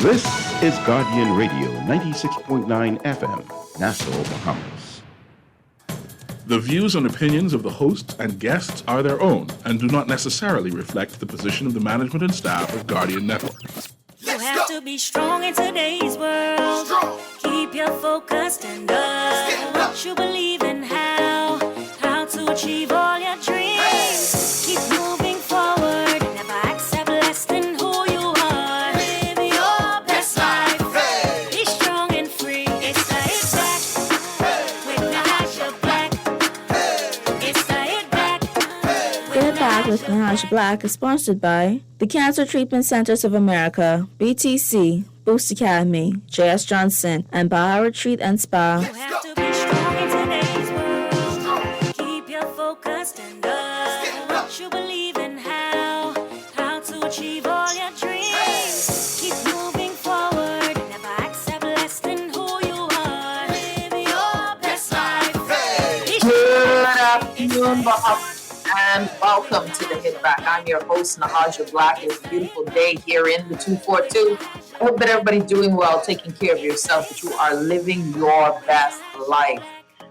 This is Guardian Radio 96.9 FM, Nassau, Bahamas. The views and opinions of the hosts and guests are their own and do not necessarily reflect the position of the management and staff of Guardian Network. You have to be strong in today's world. Keep your focus and up. You believe in how to achieve all your dreams. Keep moving forward. Never accept less than who you are. Live your best life. Be strong and free. It's the Hit Back with Nahaja Black. It's the Hit Back. Get Back with Nahaja Black is sponsored by the Cancer Treatment Centers of America, BTC, Boost Academy, J.S. Johnson, and Baha Retreat and Spa. You have to be strong in today's world. Keep your focus and up. You believe in how to achieve all your dreams. Keep moving forward. Never accept less than who you are. Live your best life. Good afternoon, Bahamas, and welcome to the Hit Back. I'm your host, Nahaja Black. It's a beautiful day here in the 242. I hope that everybody's doing well, taking care of yourself, that you are living your best life,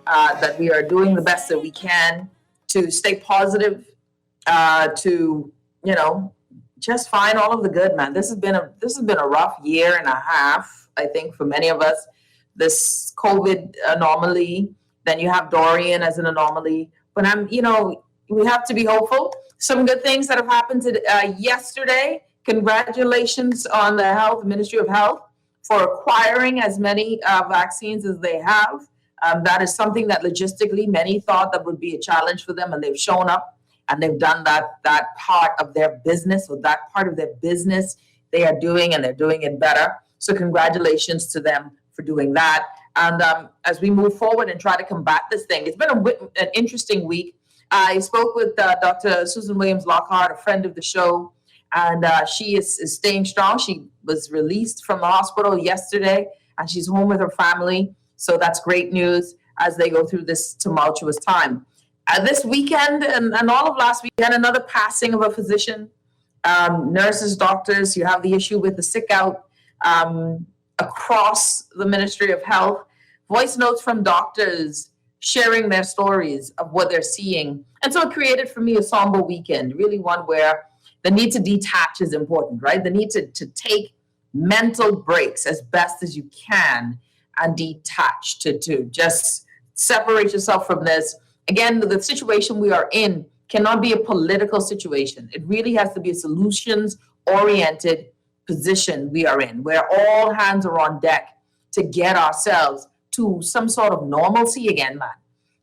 that we are doing the best that we can to stay positive, to, just find all of the good, man. This has been a rough year and a half, I think, for many of us. This COVID anomaly, then you have Dorian as an anomaly. But we have to be hopeful. Some good things that have happened yesterday. Congratulations on the Ministry of Health for acquiring as many vaccines as they have. That is something that logistically many thought that would be a challenge for them, and they've shown up and they've done that part of their business, or that part of their business they are doing, and they're doing it better. So congratulations to them for doing that. And as we move forward and try to combat this thing, it's been an interesting week. I spoke with Dr. Susan Williams-Lockhart, a friend of the show, and she is staying strong. She was released from the hospital yesterday, and she's home with her family. So that's great news as they go through this tumultuous time. This weekend and all of last weekend, another passing of a physician, nurses, doctors. You have the issue with the sick out across the Ministry of Health. Voice notes from doctors sharing their stories of what they're seeing. And so it created for me a somber weekend, really one where the need to detach is important, right? The need to take mental breaks as best as you can and detach, to just separate yourself from this. Again, the situation we are in cannot be a political situation. It really has to be a solutions-oriented position we are in, where all hands are on deck to get ourselves to some sort of normalcy again, man.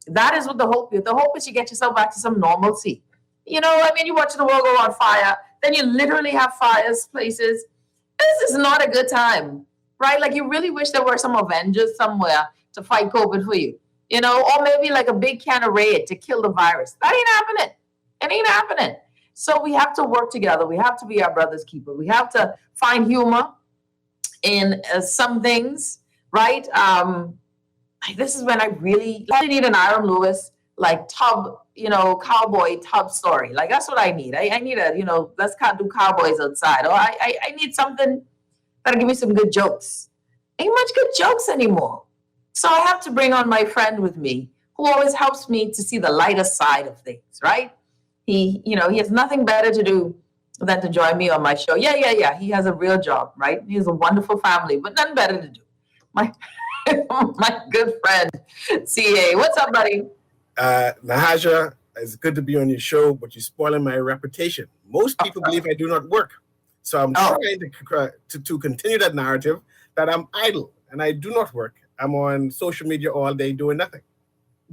That is what the hope is. The hope is you get yourself back to some normalcy. You watch the world go on fire, then you literally have fires places. This is not a good time, right? Like, you really wish there were some Avengers somewhere to fight COVID for you, or maybe like a big can of Raid to kill the virus. That ain't happening. It ain't happening. So we have to work together. We have to be our brother's keeper. We have to find humor in some things, right? This is when I really need an Aaron Lewis, cowboy tub story. Like, that's what I need. I need let's do cowboys outside. Or I need something that'll give me some good jokes. Ain't much good jokes anymore. So I have to bring on my friend with me, who always helps me to see the lighter side of things, right? He has nothing better to do than to join me on my show. Yeah. He has a real job, right? He has a wonderful family, but nothing better to do. My good friend, CA. What's up, buddy? Nahaja, it's good to be on your show, but you're spoiling my reputation. Most people believe I do not work. So I'm trying to continue that narrative that I'm idle and I do not work. I'm on social media all day doing nothing.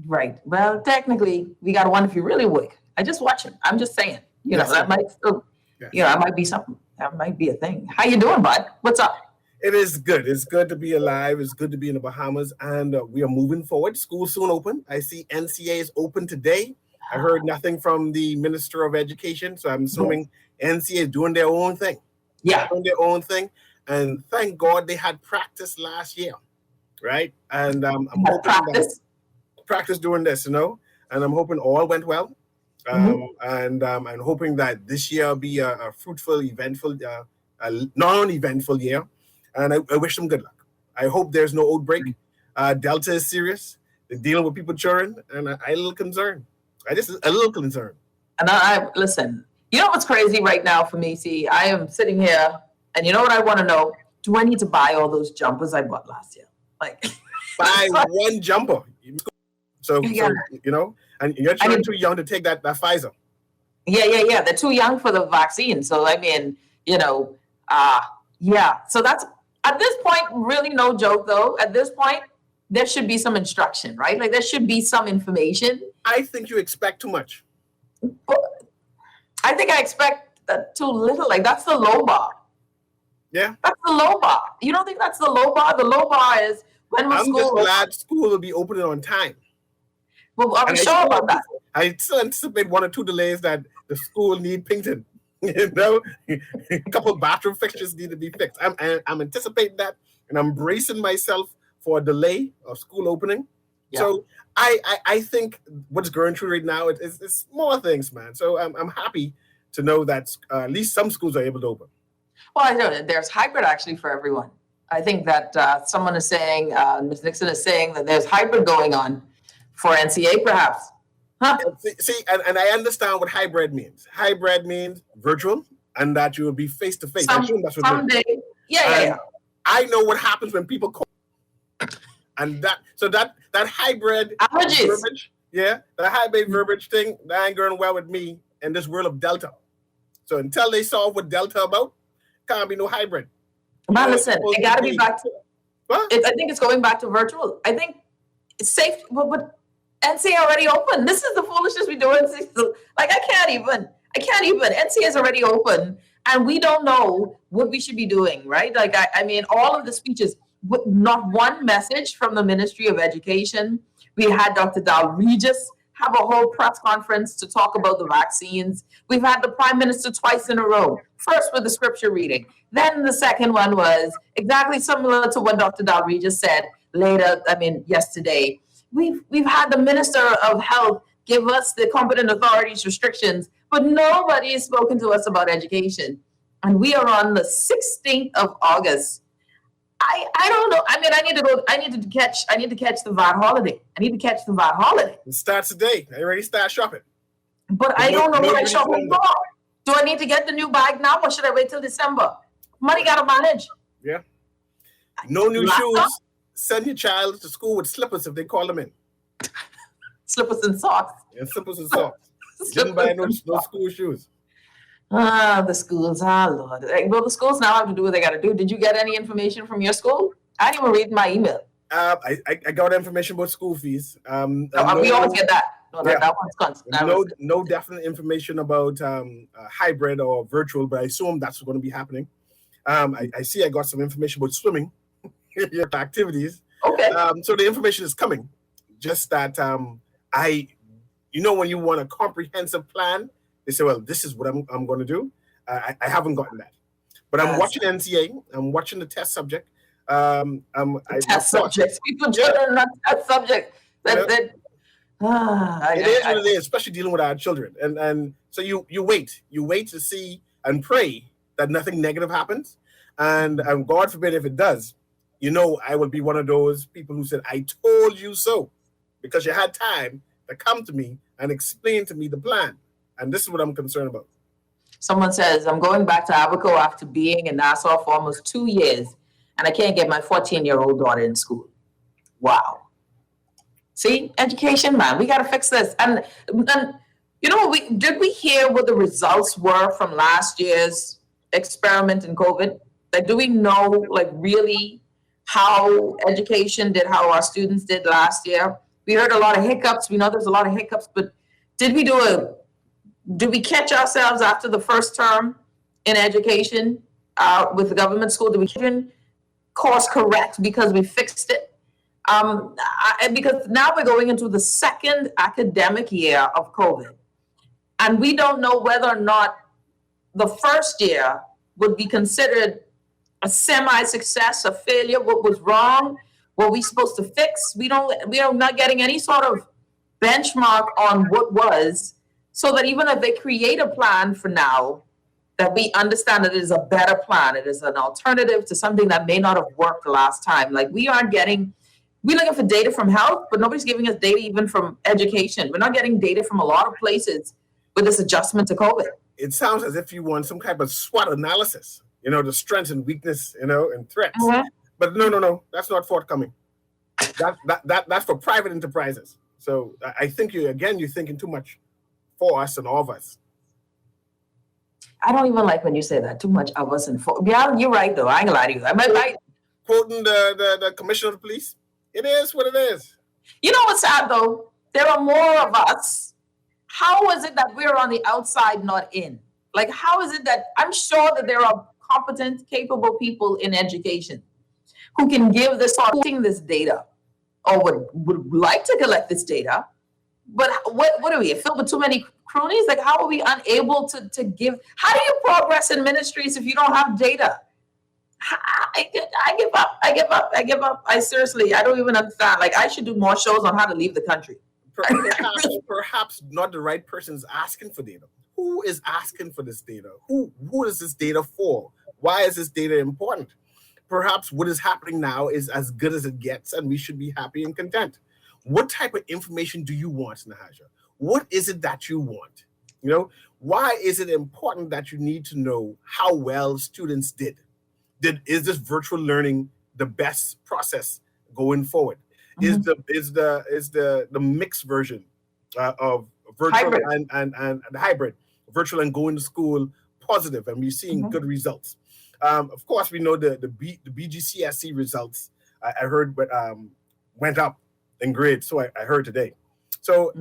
Right. Well, technically, we got one if you really work. I just watch it. I'm just saying, that might still, that might be something. That might be a thing. How you doing, bud? What's up? It is good. It's good to be alive. It's good to be in the Bahamas, and we are moving forward. School soon open. I see NCA is open today. I heard nothing from the Minister of Education, so I'm assuming NCA is doing their own thing. Yeah. Doing their own thing. And thank God they had practice last year, right? And I'm hoping practice doing this, and I'm hoping all went well. And I'm hoping that this year will be a fruitful, eventful, non-eventful year. and I wish them good luck. I hope there's no outbreak. Delta is serious. They're dealing with people children, and I'm a little concerned. A little concerned. And I listen, you know what's crazy right now for me? See, I am sitting here, and you know what I want to know? Do I need to buy all those jumpers I bought last year? Like, buy one jumper. So Yeah. you know, and your children too young to take that Pfizer. Yeah. They're too young for the vaccine. So, I mean, you know, yeah. So that's, at this point, really no joke, though. At this point, there should be some instruction, right? Like, there should be some information. I think you expect too much. But I think I expect too little. Like, that's the low bar. Yeah. That's the low bar. You don't think that's the low bar? The low bar is when was I'm school just open? glad school will be opening on time. Well, are we sure about that? I still anticipate 1 or 2 delays that the school need painted. You know, a couple of bathroom fixtures need to be fixed. I'm anticipating that, and I'm bracing myself for a delay of school opening. Yeah. So I think what's going through right now is small things, man. So I'm happy to know that at least some schools are able to open. Well, I know there's hybrid actually for everyone. I think that someone is saying, Ms. Nixon is saying that there's hybrid going on for NCA, perhaps. Huh? See, and I understand what hybrid means. Hybrid means virtual, and that you will be face to face. Someday, yeah. I know what happens when people call, and that hybrid verbiage, that hybrid verbiage thing, that ain't going well with me in this world of Delta. So until they solve what Delta about, can't be no hybrid. But listen, it got to be back to. What? I think it's going back to virtual. I think it's safe, but NCA already open. This is the foolishness we do. Like I can't even. NCA is already open, and we don't know what we should be doing, right? Like I mean, all of the speeches, not one message from the Ministry of Education. We had Dr. Dal Regis have a whole press conference to talk about the vaccines. We've had the Prime Minister twice in a row. First with the scripture reading. Then the second one was exactly similar to what Dr. Dal Regis said yesterday. We've had the Minister of Health give us the competent authorities restrictions, but nobody has spoken to us about education. And we are on the 16th of August. I don't know. I mean, I need to catch the VAT holiday. It starts today. I already start shopping. But I don't know what I'm shopping for. Do I need to get the new bag now, or should I wait till December? Money gotta manage. Yeah. No new shoes. Send your child to school with slippers if they call them in. Slippers and socks. Yeah, slippers and socks. Didn't buy no school shoes. The schools, Lord. Well, the schools now have to do what they got to do. Did you get any information from your school? I didn't even read my email. I got information about school fees. We always get that. No, that one's constant. No definite information about hybrid or virtual, but I assume that's going to be happening. I see I got some information about swimming activities. Okay. So the information is coming. Just that when you want a comprehensive plan, they say, well, this is what I'm going to do. I haven't gotten that. But I'm watching NCA. I'm watching the test subject. Test subjects. People children not test subject. It is what it is, especially dealing with our children. And so you wait to see and pray that nothing negative happens. And God forbid if it does, I would be one of those people who said, I told you so, because you had time to come to me and explain to me the plan. And this is what I'm concerned about. Someone says, I'm going back to Abaco after being in Nassau for almost 2 years, and I can't get my 14-year-old daughter in school. Wow. See, education, man, we got to fix this. And did we hear what the results were from last year's experiment in COVID? Like, do we know, really how education did, how our students did last year? We heard a lot of hiccups. We know there's a lot of hiccups, but did we catch ourselves after the first term in education with the government school? Did we course correct because we fixed it? Because now we're going into the second academic year of COVID. And we don't know whether or not the first year would be considered a semi-success, a failure. What was wrong? What we supposed to fix? We are not getting any sort of benchmark on what was, so that even if they create a plan for now, that we understand that it is a better plan. It is an alternative to something that may not have worked last time. Like we're looking for data from health, but nobody's giving us data even from education. We're not getting data from a lot of places with this adjustment to COVID. It sounds as if you want some kind of SWOT analysis, the strengths and weakness, and threats. Mm-hmm. But no, that's not forthcoming. That's for private enterprises. So I think you're thinking too much for us and of us. I don't even like when you say that, too much of us and for. Yeah, you're right, though. I ain't gonna lie to you. Am I right? Quoting the commissioner of police, it is what it is. You know what's sad, though? There are more of us. How is it that we're on the outside, not in? Like, how is it that I'm sure that there are competent, capable people in education who can give this data or would like to collect this data, but what are we filled with too many cronies? Like, how are we unable to give? How do you progress in ministries if you don't have data? I give up. I seriously, I don't even understand. Like, I should do more shows on how to leave the country. Perhaps not the right person's asking for data. Who is asking for this data? Who is this data for? Why is this data important? Perhaps what is happening now is as good as it gets, and we should be happy and content. What type of information do you want, Nahaja? What is it that you want? Why is it important that you need to know how well students did? Is this virtual learning the best process going forward? Mm-hmm. Is the mixed version of virtual and hybrid, virtual and going to school positive, and we're seeing good results. Of course, we know the BGCSE results. I heard, but went up in grades. So I heard today. So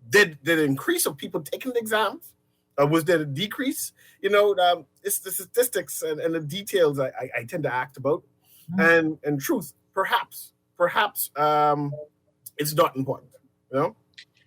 did the increase of people taking the exams? Was there a decrease? It's the statistics and the details I tend to act about, and truth. Perhaps it's not important.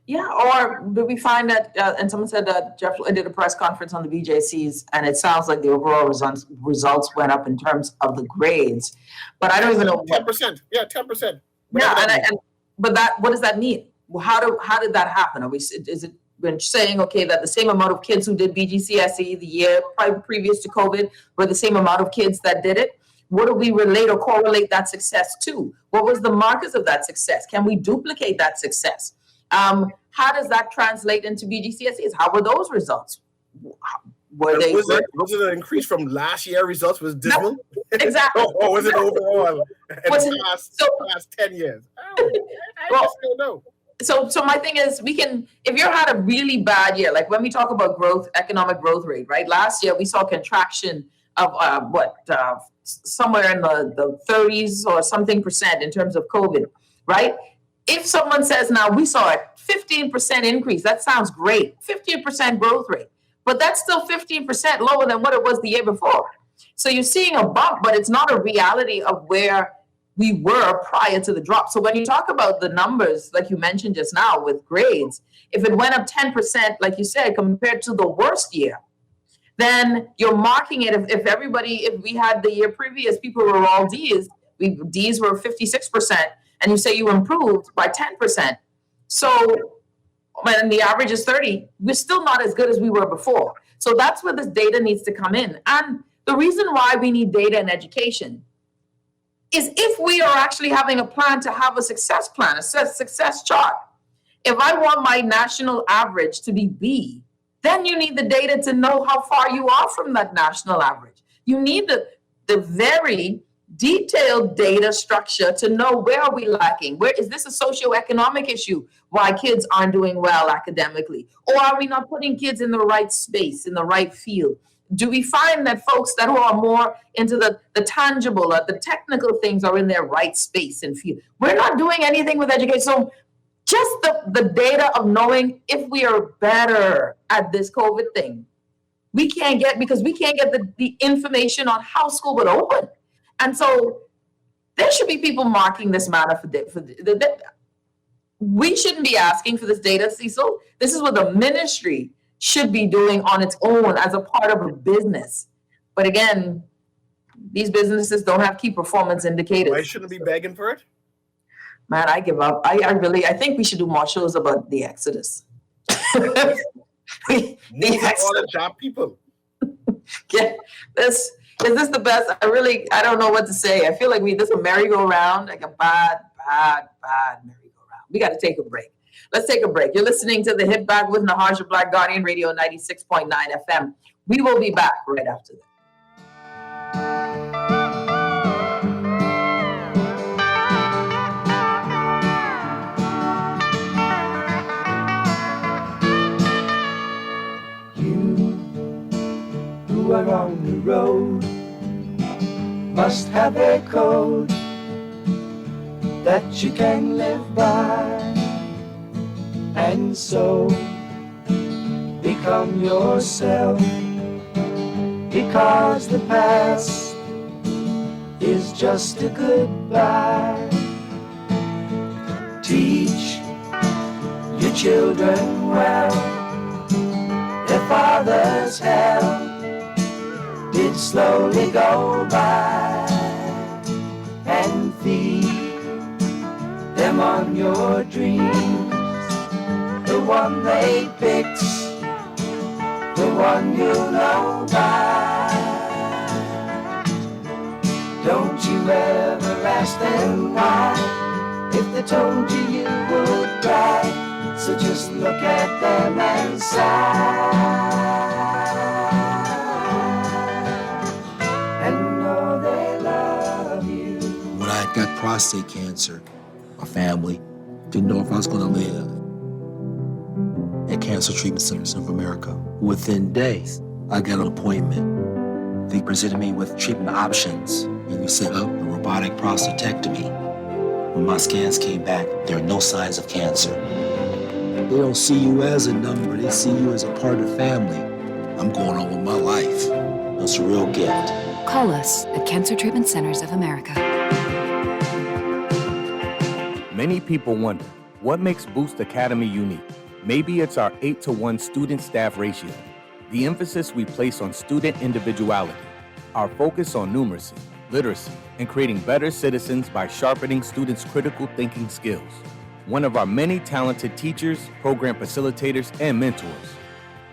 Yeah, or do we find that, and someone said that Jeff did a press conference on the BJCs, and it sounds like the overall results went up in terms of the grades, but I don't even know. 10%. Yeah, 10%. Yeah, but what does that mean? How did that happen? Is it been saying, okay, that the same amount of kids who did BGCSE the year previous to COVID were the same amount of kids that did it? What do we relate or correlate that success to? What was the markers of that success? Can we duplicate that success? How does that translate into BGCSEs? How were those results? Was it an increase from last year results? Was dismal? No, exactly. or was it overall in the past 10 years? I just don't know. So my thing is, if you had a really bad year, like when we talk about growth, economic growth rate, right? Last year we saw contraction of somewhere in the 30s or something percent in terms of COVID, right? If someone says now we saw a 15% increase, that sounds great, 15% growth rate, but that's still 15% lower than what it was the year before. So you're seeing a bump, but it's not a reality of where we were prior to the drop. So when you talk about the numbers, like you mentioned just now with grades, if it went up 10%, like you said, compared to the worst year, then you're marking it. If we had the year previous, people were all D's, D's were 56%, and you say you improved by 10%. So when the average is 30, we're still not as good as we were before. So that's where this data needs to come in. And the reason why we need data in education is if we are actually having a plan to have a success plan, a success chart. If I want my national average to be B, then you need the data to know how far you are from that national average. You need the very detailed data structure to know where are we lacking? Where is this a socioeconomic issue? Why kids aren't doing well academically? Or are we not putting kids in the right space, in the right field? Do we find that folks that who are more into the tangible or the technical things are in their right space and field? We're not doing anything with education. So just the data of knowing if we are better at this COVID thing, we can't get the information on how school would open. And so there should be people marking this matter we shouldn't be asking for this data, Cecil. This is what the ministry should be doing on its own as a part of a business. But again, these businesses don't have key performance indicators. I shouldn't be begging for it. Man, I give up. I think we should do more shows about the Exodus. All the job people. Get this. Is this the best? I don't know what to say. I feel like this is a merry-go-round, like a bad merry-go-round. We got to take a break. Let's take a break. You're listening to the Hit Back with Nahaja Black, Guardian Radio 96.9 FM. We will be back right after this. Who are on the road must have a code that you can live by, and so become yourself, because the past is just a goodbye. Teach your children well, their father's hell did slowly go by, and feed them on your dreams, the one they picked, the one you know by. Don't you ever ask them why, if they told you you would cry, so just look at them and sigh. Got prostate cancer. My family didn't know if I was going to live. At Cancer Treatment Centers of America, within days, I got an appointment. They presented me with treatment options, and we set up a robotic prostatectomy. When my scans came back, there are no signs of cancer. They don't see you as a number, they see you as a part of the family. I'm going on with my life. It's a real gift. Call us at Cancer Treatment Centers of America. Many people wonder, what makes Boost Academy unique? Maybe it's our 8-to-1 student-staff ratio, the emphasis we place on student individuality, our focus on numeracy, literacy, and creating better citizens by sharpening students' critical thinking skills. One of our many talented teachers, program facilitators, and mentors.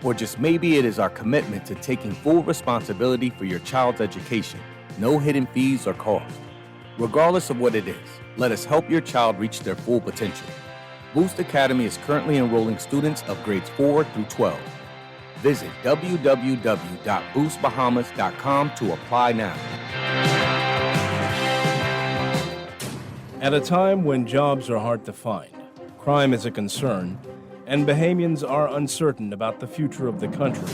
Or just maybe it is our commitment to taking full responsibility for your child's education, no hidden fees or costs. Regardless of what it is, let us help your child reach their full potential. Boost Academy is currently enrolling students of grades 4 through 12. Visit www.boostbahamas.com to apply now. At a time when jobs are hard to find, crime is a concern, and Bahamians are uncertain about the future of the country,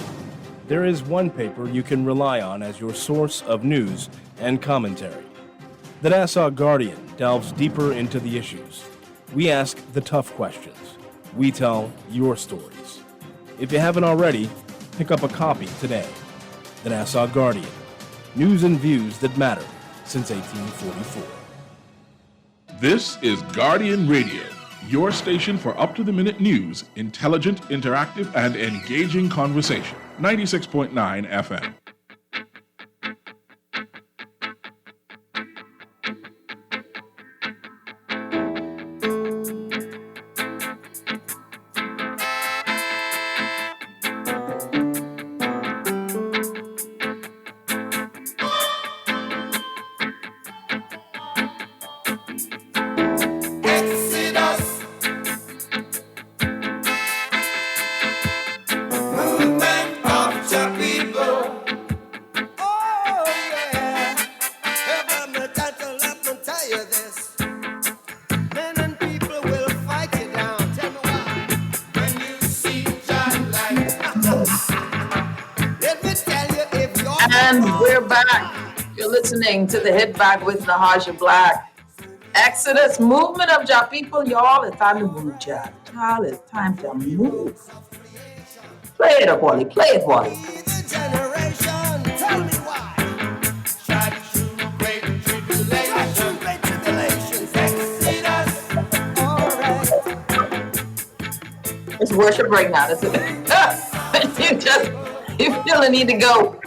there is one paper you can rely on as your source of news and commentary. The Nassau Guardian delves deeper into the issues. We ask the tough questions. We tell your stories. If you haven't already, pick up a copy today. The Nassau Guardian. News and views that matter since 1844. This is Guardian Radio, your station for up-to-the-minute news, intelligent, interactive, and engaging conversation. 96.9 FM. And we're back. You're listening to the Hit Back with Nahaja Black. Exodus, movement of your people, y'all. It's time to move, child. Y'all, it's time to move. Play it up, Wally. Play it, Wally. Tell me why. It's worship right now. That's it. You feel the need to go.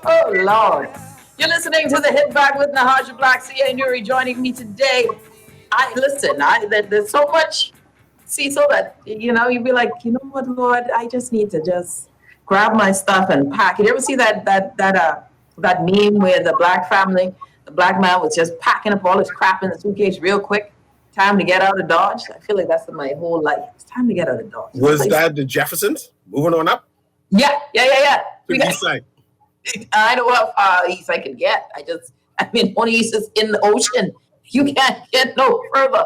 Oh, Lord. You're listening to the Hit Back with Nahaja Black. Sia and Yuri joining me today. There's so much, so that, you'd be like, you know what, Lord, I just need to grab my stuff and pack it. You ever see that meme where the black man was just packing up all his crap in the suitcase real quick? Time to get out of Dodge. I feel like that's my whole life. It's time to get out of Dodge. Was that the Jeffersons? Moving on up? Yeah. To the east side. I know how far east I can get. One east is in the ocean. You can't get no further.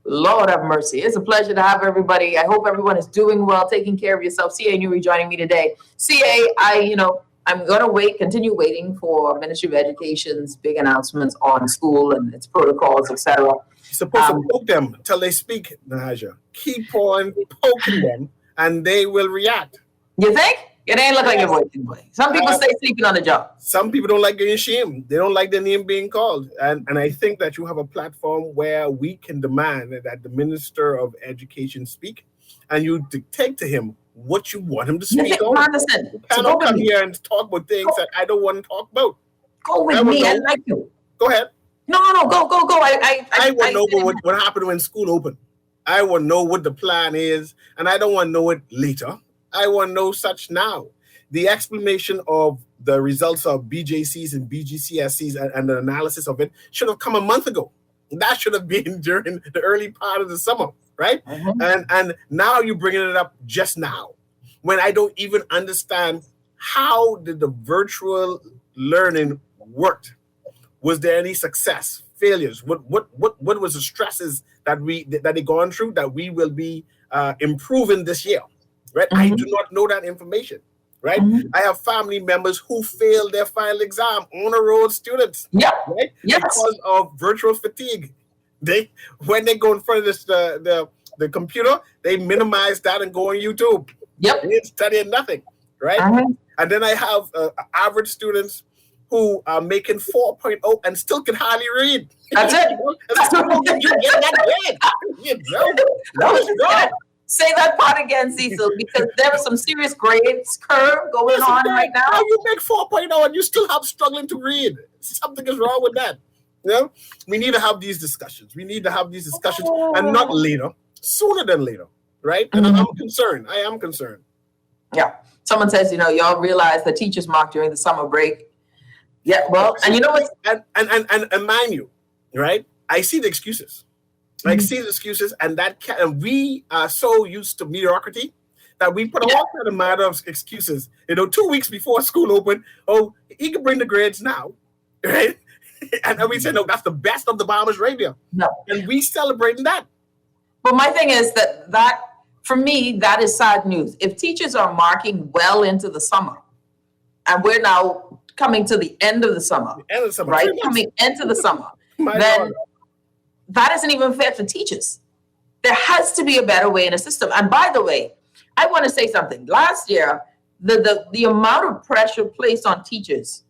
Lord have mercy. It's a pleasure to have everybody. I hope everyone is doing well, taking care of yourself. CA Newry joining me today. CA, I'm going to continue waiting for Ministry of Education's big announcements on school and its protocols, etc. You're supposed to poke them until they speak, Nahaja. Keep on poking them, and they will react. You think? It ain't look like a voice. Some people stay sleeping on the job. Some people don't like getting shamed. They don't like their name being called. And I think that you have a platform where we can demand that the Minister of Education speak, and you dictate to him what you want him to speak on. You cannot come here and talk about things that I don't want to talk about. Go with me. I like you. Go ahead. No, go. I want to know what happened when school opened. I want to know what the plan is, and I don't want to know it later. I want to know such now. The explanation of the results of BJCs and BGCSEs and the analysis of it should have come a month ago. That should have been during the early part of the summer, right? Mm-hmm. And now you're bringing it up just now, when I don't even understand how did the virtual learning worked. Was there any success, failures? What was the stresses that they gone through that we will be improving this year? Right? Mm-hmm. I do not know that information, right? Mm-hmm. I have family members who failed their final exam, on-the-road students, right? Yes. Because of virtual fatigue. When they go in front of the computer, they minimize that and go on YouTube. Yep. They ain't studying nothing, right? Uh-huh. And then I have average students who are making 4.0 and still can hardly read. That's it. You get that grade. That was wrong. Say that part again, Cecil, because there's some serious grades curve going on right now. How you make 4.0 and you still have struggling to read? Something is wrong with that. You know? We need to have these discussions. And not later, sooner than later, right? And I'm concerned. I am concerned. Yeah. Someone says, y'all realize the teachers mark during the summer break. Yeah, well, and you know what? And mind you, right? I see the excuses. And we are so used to mediocrity that we put all kind of matter of excuses. 2 weeks before school open, he can bring the grades now, right? And we say, no, that's the best of the Bahamas radio. No. And we celebrating that. But my thing is that for me, that is sad news. If teachers are marking well into the summer, and we're now coming to the end of the summer, right? Coming into the summer, then that isn't even fair for teachers. There has to be a better way in the system. And by the way, I want to say something. Last year, the amount of pressure placed on teachers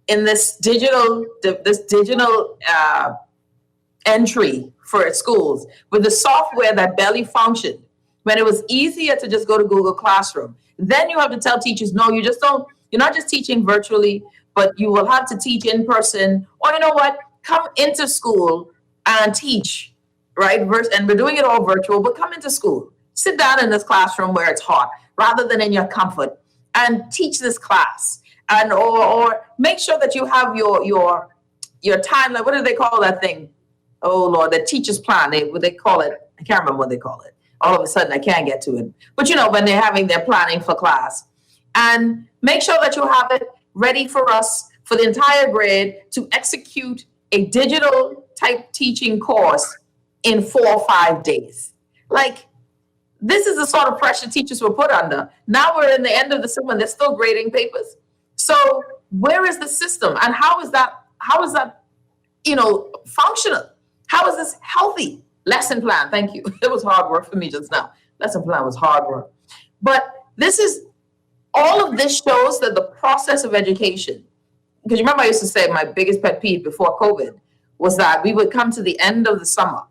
in this digital entry for schools with the software that barely functioned, when it was easier to just go to Google Classroom. Then you have to tell teachers, no, you're not just teaching virtually, but you will have to teach in person, or you know what, come into school and teach, right? And we're doing it all virtual, but come into school. Sit down in this classroom where it's hot, rather than in your comfort, and teach this class. And or make sure that you have your timeline. What do they call that thing? Oh Lord, the teacher's plan. They call it. I can't remember what they call it. All of a sudden, I can't get to it. But when they're having their planning for class, and make sure that you have it ready for us for the entire grade to execute a digital type teaching course in 4 or 5 days. Like, this is the sort of pressure teachers were put under. Now we're in the end of the summer and they're still grading papers. So where is the system, and how is that functional? How is this healthy? Lesson plan, thank you. It was hard work for me just now. Lesson plan was hard work. But all of this shows that the process of education, because you remember I used to say my biggest pet peeve before COVID was that we would come to the end of the summer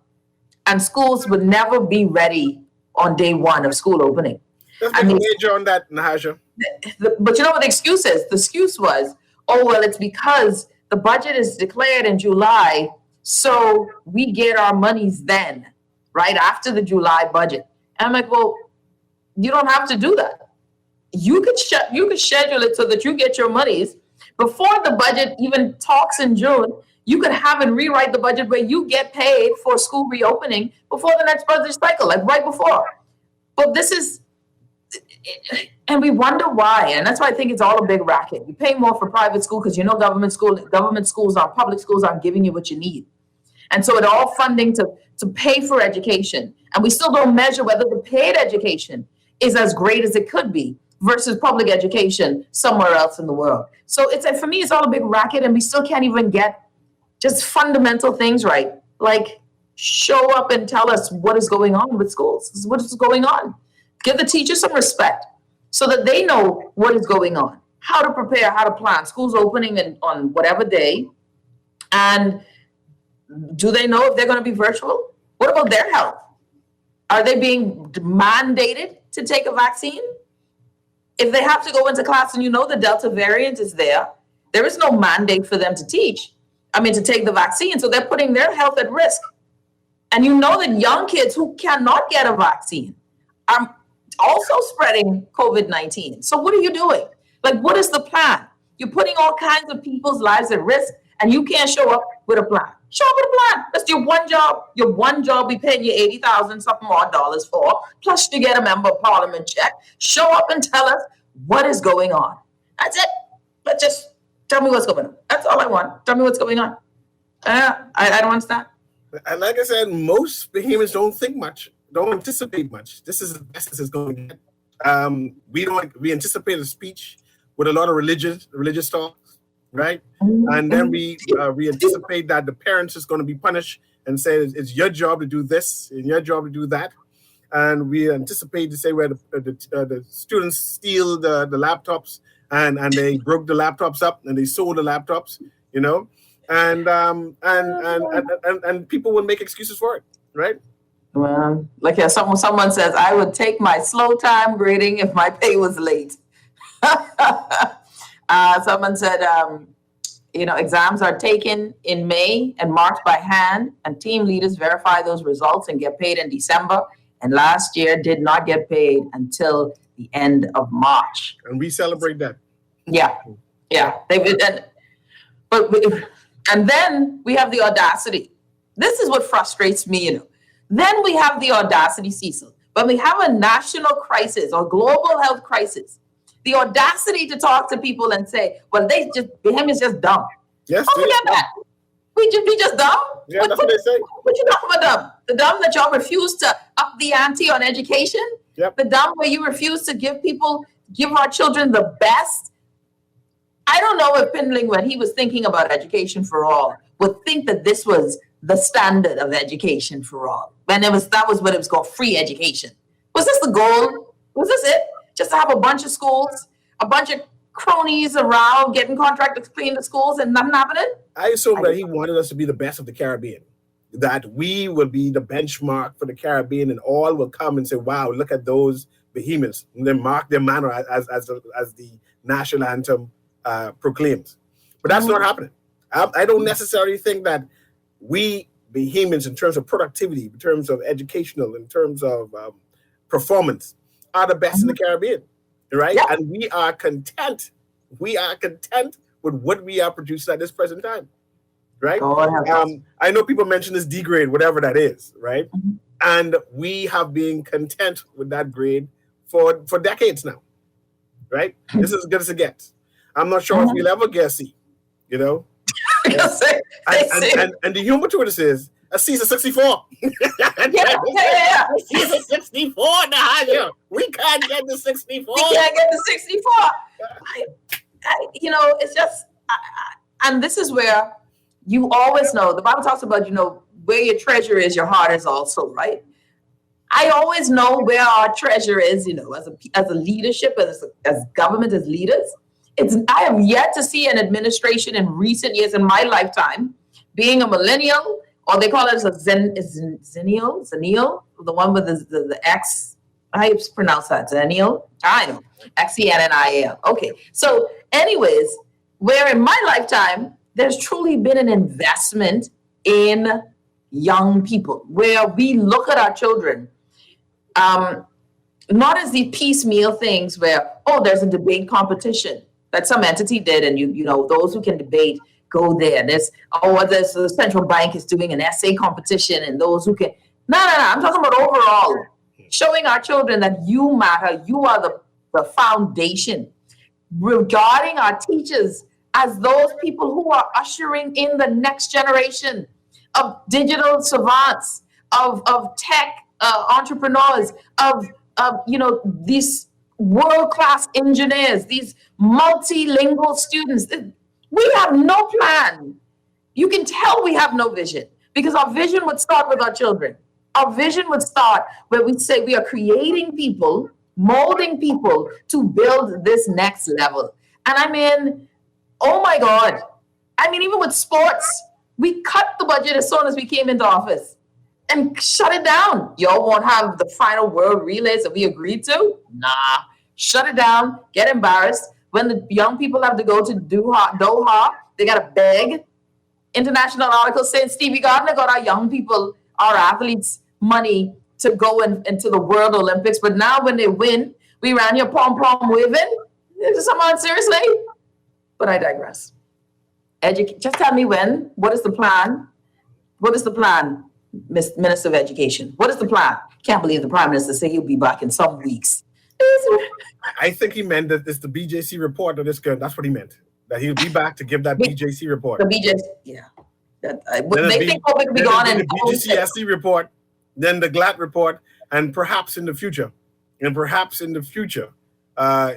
and schools would never be ready on day one of school opening. Let's make a major on that, Nahaja. But you know what the excuse is? The excuse was, it's because the budget is declared in July, so we get our monies then, right after the July budget. And I'm like, well, you don't have to do that. you could schedule it so that you get your monies before the budget even talks in June. You could have and rewrite the budget where you get paid for school reopening before the next budget cycle, like right before. But this is, and we wonder why. And that's why I think it's all a big racket. You pay more for private school because government schools public schools aren't giving you what you need. And so it's all funding to pay for education. And we still don't measure whether the paid education is as great as it could be versus public education somewhere else in the world. So for me, it's all a big racket, and we still can't even get just fundamental things right. Like, show up and tell us what is going on with schools. What is going on? Give the teachers some respect so that they know what is going on, how to prepare, how to plan. Schools opening on whatever day. And do they know if they're going to be virtual? What about their health? Are they being mandated to take a vaccine? If they have to go into class and the Delta variant is there is no mandate for them to take the vaccine. So they're putting their health at risk. And that young kids who cannot get a vaccine are also spreading COVID-19. So what are you doing? Like, what is the plan? You're putting all kinds of people's lives at risk, and you can't show up with a plan. Show up with a plan. That's your one job. Your one job we paying you $80,000 something more dollars for, plus you get a member of parliament check. Show up and tell us what is going on. That's it. But just tell me what's going on. That's all I want. Tell me what's going on. I don't understand. And like I said, most Bahamians don't think much, don't anticipate much. This is the best this is going to get. We anticipate a speech with a lot of religious talk, right? And then we anticipate that the parents is going to be punished and say it's your job to do this and your job to do that. And we anticipate to say where the students steal the laptops and they broke the laptops up and they sold the laptops, and people will make excuses for it, right? Well, like someone says, I would take my slow time grading if my pay was late. Someone said, exams are taken in May and marked by hand, and team leaders verify those results and get paid in December. And last year did not get paid until the end of March. And we celebrate that. Yeah. And then we have the audacity. This is what frustrates me, Then we have the audacity, Cecil. When we have a national crisis or global health crisis, the audacity to talk to people and say, well, Bahamians just dumb. Yes. Oh, forget that. We just dumb? Yeah, that's what they say. What you talking about dumb? The dumb that y'all refuse to up the ante on education? Yep. The dumb where you refuse to give our children the best? I don't know if Pindling, when he was thinking about education for all, would think that this was the standard of education for all. When that was what it was called, free education. Was this the goal? Was this it? Just to have a bunch of schools, a bunch of cronies around getting contractors to clean the schools and nothing happening? I assume that he wanted us to be the best of the Caribbean, that we will be the benchmark for the Caribbean, and all will come and say, wow, look at those Bahamians, and then mark their manner as the national anthem proclaims. But that's not happening. I don't necessarily think that we Bahamians, in terms of productivity, in terms of educational, in terms of performance, are the best in the Caribbean, right? Yeah. And we are content. We are content with what we are producing at this present time, right? I know people mention this D grade, whatever that is, right? Mm-hmm. And we have been content with that grade for decades now, right? This is as good as it gets. I'm not sure if we'll ever get a C, And the humor to it is a C's a 64. Yeah. C's a 64, Nahaja. We can't get the 64. We can't get the 64. It's just, and this is where you always know, the Bible talks about, where your treasure is, your heart is also, right? I always know where our treasure is, as a leadership, as government, as leaders. I have yet to see an administration in recent years in my lifetime, being a millennial, or they call it a zennial, the one with the X. How you pronounce that? Zennial? I know. XENNIAL. Okay. So anyways, where in my lifetime, there's truly been an investment in young people, where we look at our children. Not as the piecemeal things where, oh, there's a debate competition that some entity did, and you know, those who can debate go there. There's the central bank is doing an essay competition, and those who can. No. I'm talking about overall, showing our children that you matter. You are the foundation. Regarding our teachers as those people who are ushering in the next generation of digital savants, of tech entrepreneurs, of these world-class engineers, these multilingual students. We have no plan. You can tell we have no vision, because our vision would start with our children. Our vision would start where we say we are creating people, molding people to build this next level. And I mean, oh my God. I mean, even with sports, we cut the budget as soon as we came into office and shut it down. Y'all won't have the final world relays that we agreed to? Nah. Shut it down, get embarrassed. When the young people have to go to Doha, they got to beg. International articles saying Stevie Gardner got our young people, our athletes, money to go into the World Olympics. But now when they win, we ran your pom-pom waving. Someone, seriously? But I digress. Just tell me when. What is the plan? What is the plan, Minister of Education? What is the plan? Can't believe the Prime Minister said he'll be back in some weeks. I think he meant that it's the BJC report that is good. That's what he meant. That he'll be back to give that BJC report. The BJC, yeah. They think COVID will be gone. And the BGCSE report, then the GLAD report, and perhaps in the future,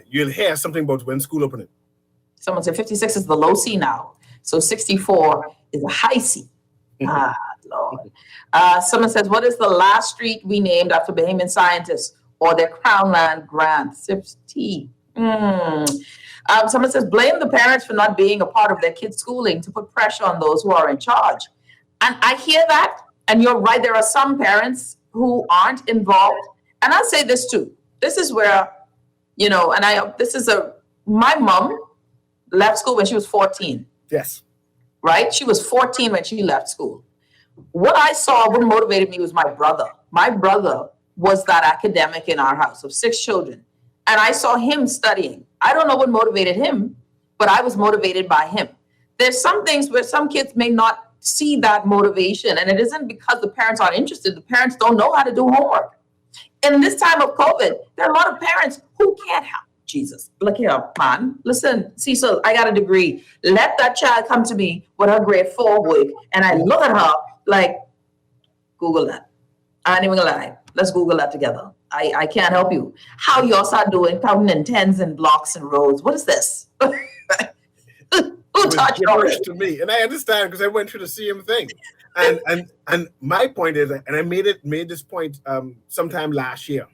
you'll hear something about when school opening. Someone said 56 is the low C now. So 64 is a high C. Lord. Someone says, what is the last street we named after Bahamian scientists or their Crown Land grant? Sips tea. Someone says, blame the parents for not being a part of their kids' schooling to put pressure on those who are in charge. And I hear that, and you're right. There are some parents who aren't involved. And I'll say this too. This is where, my mom left school when she was 14. Yes. Right? She was 14 when she left school. What I saw, what motivated me was my brother. My brother was that academic in our house of 6 children. And I saw him studying. I don't know what motivated him, but I was motivated by him. There's some things where some kids may not see that motivation. And it isn't because the parents aren't interested. The parents don't know how to do homework. In this time of COVID, there are a lot of parents who can't help. Jesus, look here, man. Listen, Cecil, I got a degree. Let that child come to me with her grade 4 wig. And I look at her like, Google that. I ain't even gonna lie. Let's Google that together. I can't help you. How y'all start doing counting in tens and blocks and rows? What is this? Who taught you to me? And I understand because I went through the same thing. And my point is, and I made this point sometime last year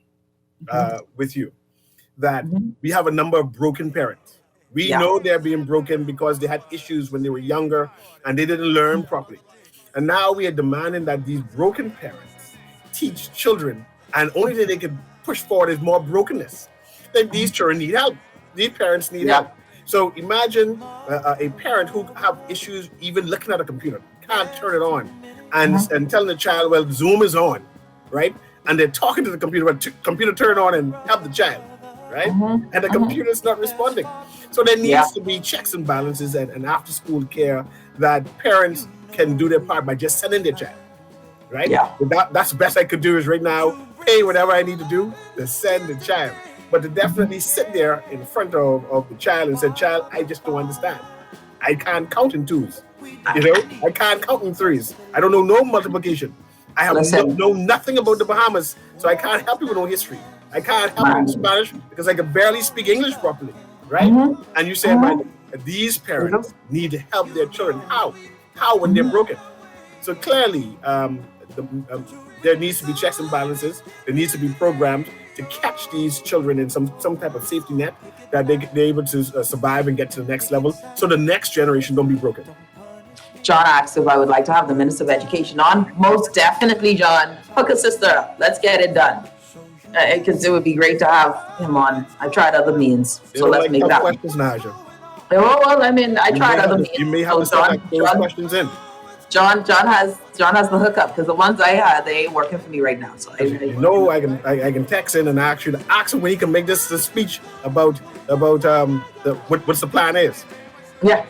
with you, that we have a number of broken parents. We know they're being broken because they had issues when they were younger and they didn't learn properly. And now we are demanding that these broken parents teach children, and only thing they can push forward is more brokenness. Then these children need help. These parents need help. So imagine a parent who have issues even looking at a computer, can't turn it on, and telling the child, well, Zoom is on, right? And they're talking to the computer, but computer turn on and help the child, right? And the computer is not responding. So there needs to be checks and balances and after school care that parents can do their part by just sending their child, right? That's the best I could do is right now, pay whatever I need to do to send the child. But to definitely sit there in front of the child and say, child, I just don't understand. I can't count in 2s. I can't count in 3s. I don't know no multiplication. I have know nothing about the Bahamas, so I can't help you with no history. I can't help you in Spanish because I can barely speak English properly, right? And you say, these parents need to help their children. How when they're broken? So clearly, there needs to be checks and balances. There needs to be programs to catch these children in some type of safety net that they're able to survive and get to the next level so the next generation don't be broken. John asked if I would like to have the Minister of Education on. Most definitely, John. Hook a sister up. Let's get it done. Because it would be great to have him on. I tried other means. So let's make that questions, Nahaja. Well, I mean, I tried other means. You may have to start those questions in. John has the hookup because the ones I had, they ain't working for me right now. So I can text in and ask him when he can make this speech about what's the plan is. Yeah,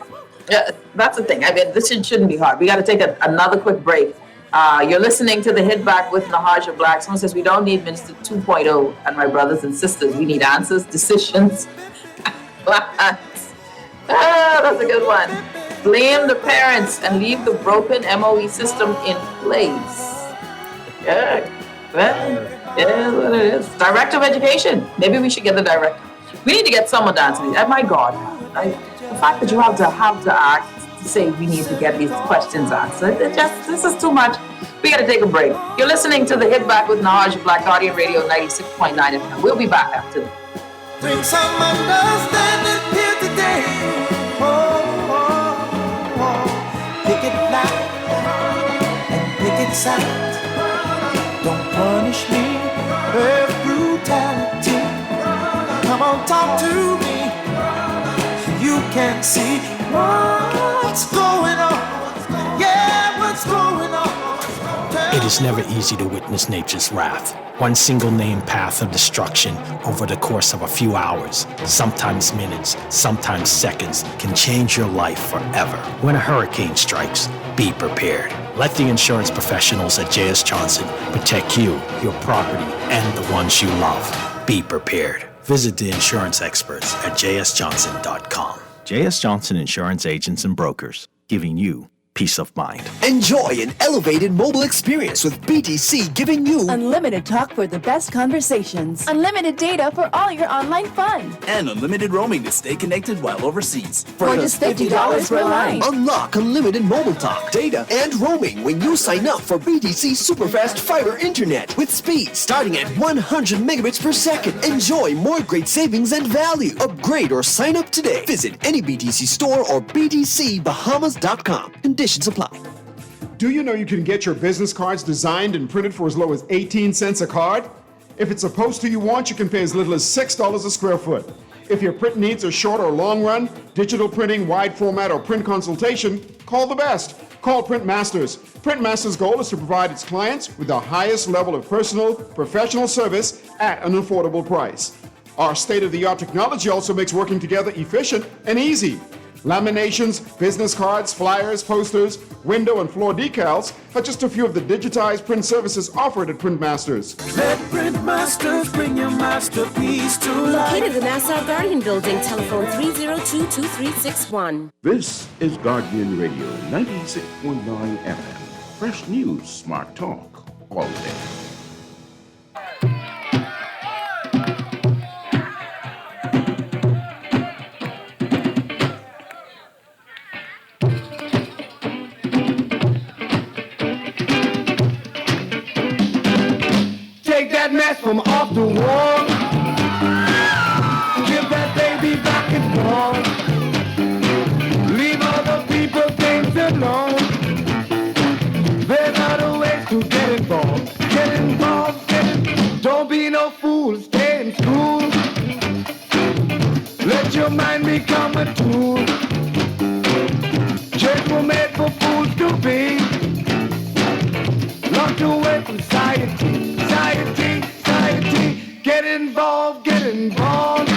that's the thing. I mean, this shouldn't be hard. We got to take another quick break. You're listening to the Hit Back with Nahaja Black. Someone says we don't need Minister 2.0, and my brothers and sisters, we need answers, decisions. That's a good one. Blame the parents and leave the broken MOE system in place. Yeah, what it is. Director of Education. Maybe we should get the director. We need to get someone to answer these. My God, the fact that you have to act to say we need to get these questions answered, this is too much. We got to take a break. You're listening to the Hit Back with Nahaja Black, Guardian Radio 96.9 FM. We'll be back after this. Bring some understanding here today. Pick it loud and pick it sound. Don't punish me with brutality. Come on, talk to me. You can see what's going on. Yeah, what's going on. It is never easy to witness nature's wrath. One single named path of destruction over the course of a few hours, sometimes minutes, sometimes seconds, can change your life forever. When a hurricane strikes, be prepared. Let the insurance professionals at J.S. Johnson protect you, your property, and the ones you love. Be prepared. Visit the insurance experts at jsjohnson.com. J.S. Johnson Insurance Agents and Brokers, giving you peace of mind. Enjoy an elevated mobile experience with BTC, giving you unlimited talk for the best conversations, unlimited data for all your online fun, and unlimited roaming to stay connected while overseas. For just $50 per line. Unlock unlimited mobile talk, data, and roaming when you sign up for BTC Superfast Fiber Internet with speed starting at 100 megabits per second. Enjoy more great savings and value. Upgrade or sign up today. Visit any BTC store or btcbahamas.com. Conditions apply. Do you know you can get your business cards designed and printed for as low as 18 cents a card? If it's a poster you want, you can pay as little as $6 a square foot. If your print needs are short or long run, digital printing, wide format, or print consultation, call the best. Call Print Masters. Print Masters' goal is to provide its clients with the highest level of personal, professional service at an affordable price. Our state-of-the-art technology also makes working together efficient and easy. Laminations, business cards, flyers, posters, window and floor decals are just a few of the digitized print services offered at Print Masters. Let Print Masters bring your masterpiece to life. Located in the Nassau Guardian Building, telephone 302-2361. This is Guardian Radio 96.9 FM. Fresh news, smart talk, all day. Take that mess from off the wall. Give that baby back and forth. Leave other people things alone. There's other ways to get involved. Get involved, don't be no fool, stay in school. Let your mind become a tool. Church were made for fools to be. Locked away from society. Get involved, get involved.